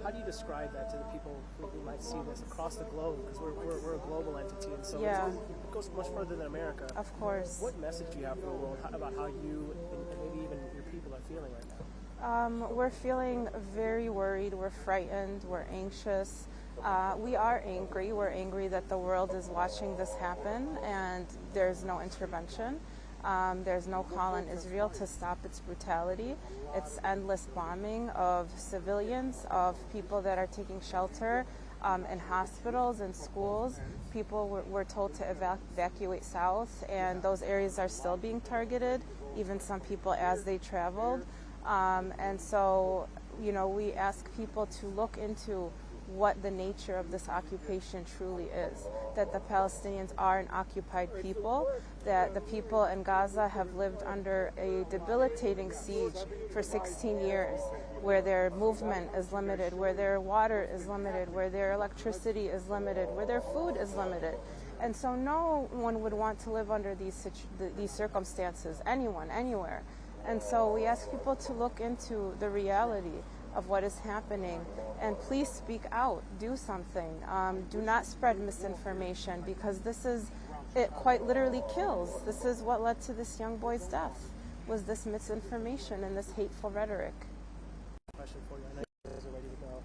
How do you describe that to the people who might see this across the globe? Because we're a global entity, and so it goes much further than America. Of course. What message do you have for the world about how you and maybe even your people are feeling right now? We're feeling very worried. We're frightened. We're anxious. We are angry. We're angry that the world is watching this happen and there's no intervention. There's no call on Israel to stop its brutality. It's endless bombing of civilians, of people that are taking shelter in hospitals and schools. People were told to evacuate south, and those areas are still being targeted, even some people as they traveled. And so, we ask people to look into what the nature of this occupation truly is, that the Palestinians are an occupied people, that the people in Gaza have lived under a debilitating siege for 16 years, where their movement is limited, where their water is limited, where their electricity is limited, where their food is limited. And so no one would want to live under these circumstances, anyone, anywhere. And so we ask people to look into the reality of what is happening, and please speak out, do something. Do not spread misinformation, because it quite literally kills. This is what led to this young boy's death, was this misinformation and this hateful rhetoric. Question for you. I know you guys are ready to go.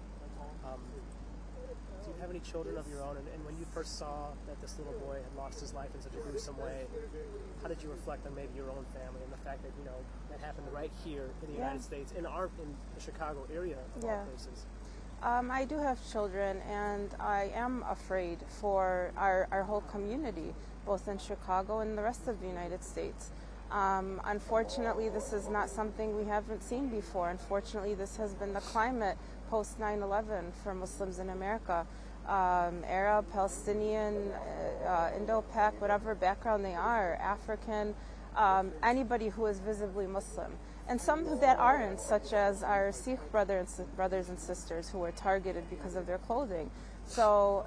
Do you have any children of your own? And when you first saw that this little boy had lost his life in such a gruesome way, how did you reflect on maybe your own family and the fact that, that happened right here in the United States, in the Chicago area of all places? I do have children, and I am afraid for our whole community, both in Chicago and the rest of the United States. Unfortunately, this is not something we haven't seen before. Unfortunately, this has been the climate post 9/11 for Muslims in America. Arab, Palestinian, Indo-Pak, whatever background they are, African, anybody who is visibly Muslim. And some that aren't, such as our Sikh brothers and sisters who were targeted because of their clothing. So,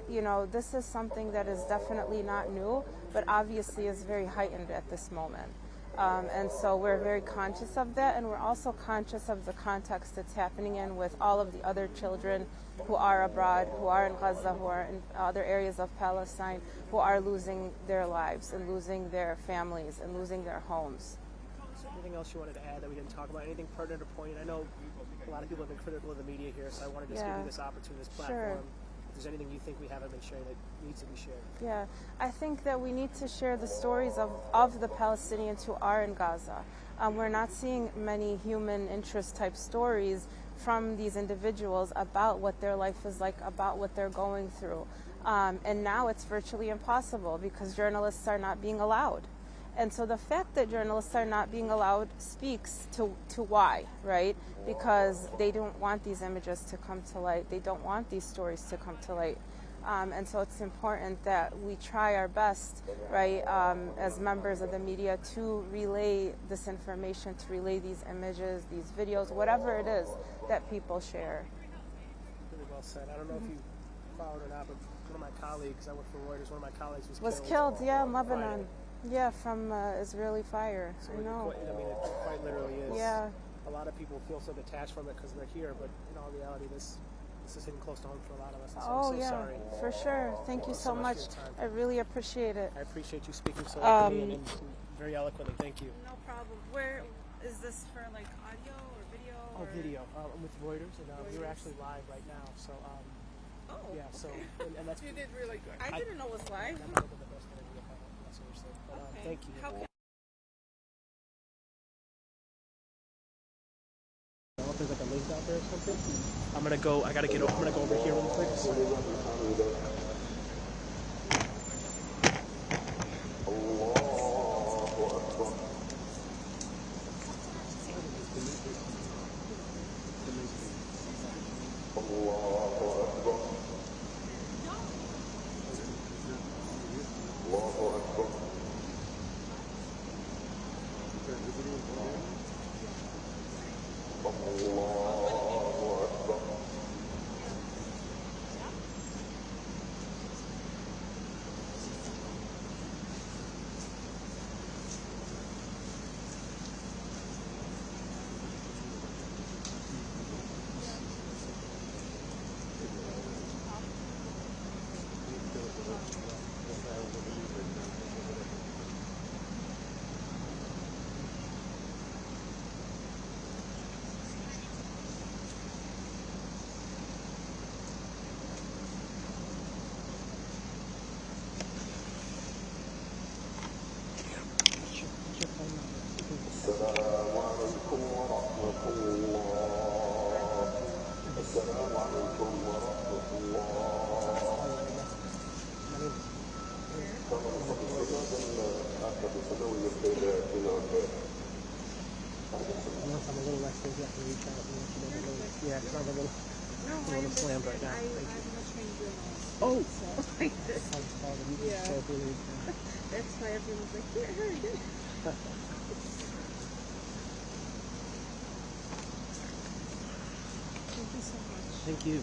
this is something that is definitely not new, but obviously is very heightened at this moment. And so we're very conscious of that, and we're also conscious of the context it's happening in with all of the other children who are abroad, who are in Gaza, who are in other areas of Palestine, who are losing their lives and losing their families and losing their homes. Is there anything else you wanted to add that we didn't talk about? Anything pertinent or poignant? I know a lot of people have been critical of the media here, so I wanted to just give you this opportunity, this platform. Sure. If there's anything you think we haven't been sharing that needs to be shared. Yeah, I think that we need to share the stories of the Palestinians who are in Gaza. We're not seeing many human interest type stories from these individuals about what their life is like, about what they're going through. And now it's virtually impossible because journalists are not being allowed. And so the fact that journalists are not being allowed speaks to why, right? Because they don't want these images to come to light. They don't want these stories to come to light. And so it's important that we try our best, right, as members of the media to relay this information, to relay these images, these videos, whatever it is that people share. Really well said. I don't know if you followed or not, but one of my colleagues, I work for Reuters, one of my colleagues was killed, yeah, in Friday. Lebanon. Yeah, from Israeli fire. So I know. I mean, it quite literally is. Yeah. A lot of people feel so detached from it because they're here, but in all reality, this is hitting close to home for a lot of us. And so I'm so sorry. For sure. Thank you so much. For your time. I really appreciate it. I appreciate you speaking so openly and very eloquently. Thank you. No problem. Where is this for, like audio or video? Oh, video. I'm with Reuters, and we were actually live right now. So, yeah. So, and that's you did really good. I didn't know it was live. That might have been the best interview I've had, seriously. But thank you. How can I don't know if there's like a link out there or something. I'm gonna go. I gotta get. I'm gonna go over here really quick. So. Yeah, because I'm a little slammed right now. Oh! like this. Yeah. That's why everyone's like, get her. Thank you so much. Thank you.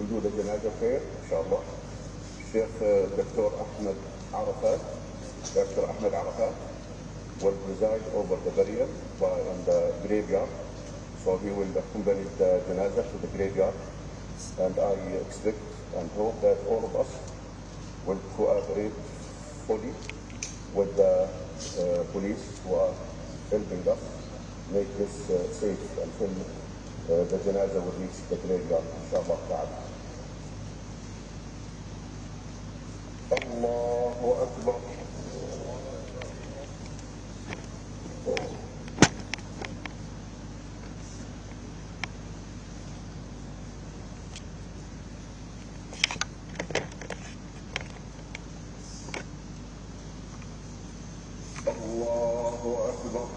do the janaza prayer, inshallah. Sheikh Dr. Ahmed Arafat, Dr. Ahmed Arafat will preside over the burial in the graveyard. So he will accompany the janaza to the graveyard. And I expect and hope that all of us will cooperate fully with the police who are helping us make this safe until the janaza will reach the graveyard, inshallah ta'ala. Allahu Akbar. Allahu Akbar.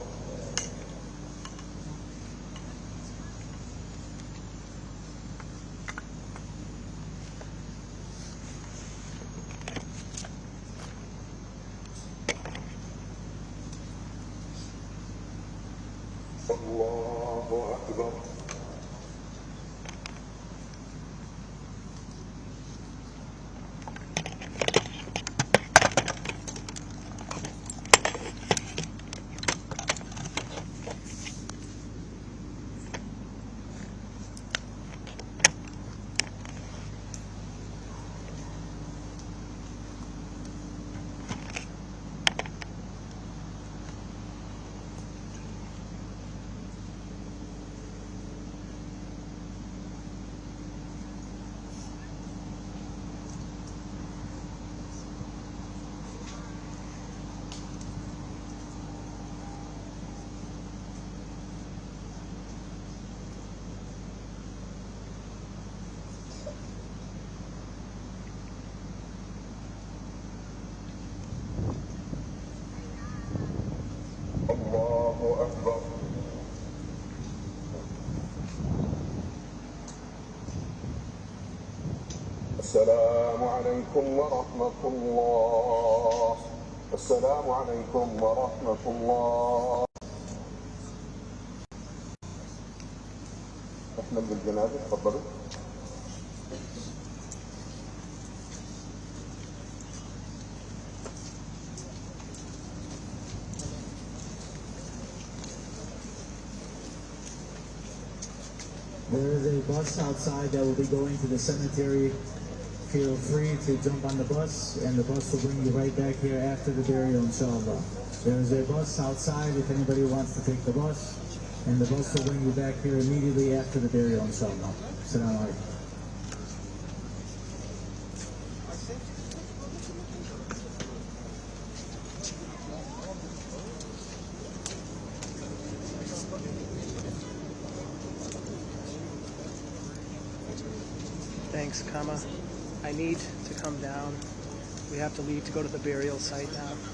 Allahu Akbar. Allahu Akbar. السلام عليكم ورحمة الله. السلام عليكم ورحمة الله. احمل بالجنازة تفضلوا. There is a bus outside that will be going to the cemetery. Feel free to jump on the bus, and the bus will bring you right back here after the burial, inshallah. There is a bus outside if anybody wants to take the bus, and the bus will bring you back here immediately after the burial, inshallah. Assalamu alaikum. Thanks, Kama. I need to come down. We have to leave to go to the burial site now.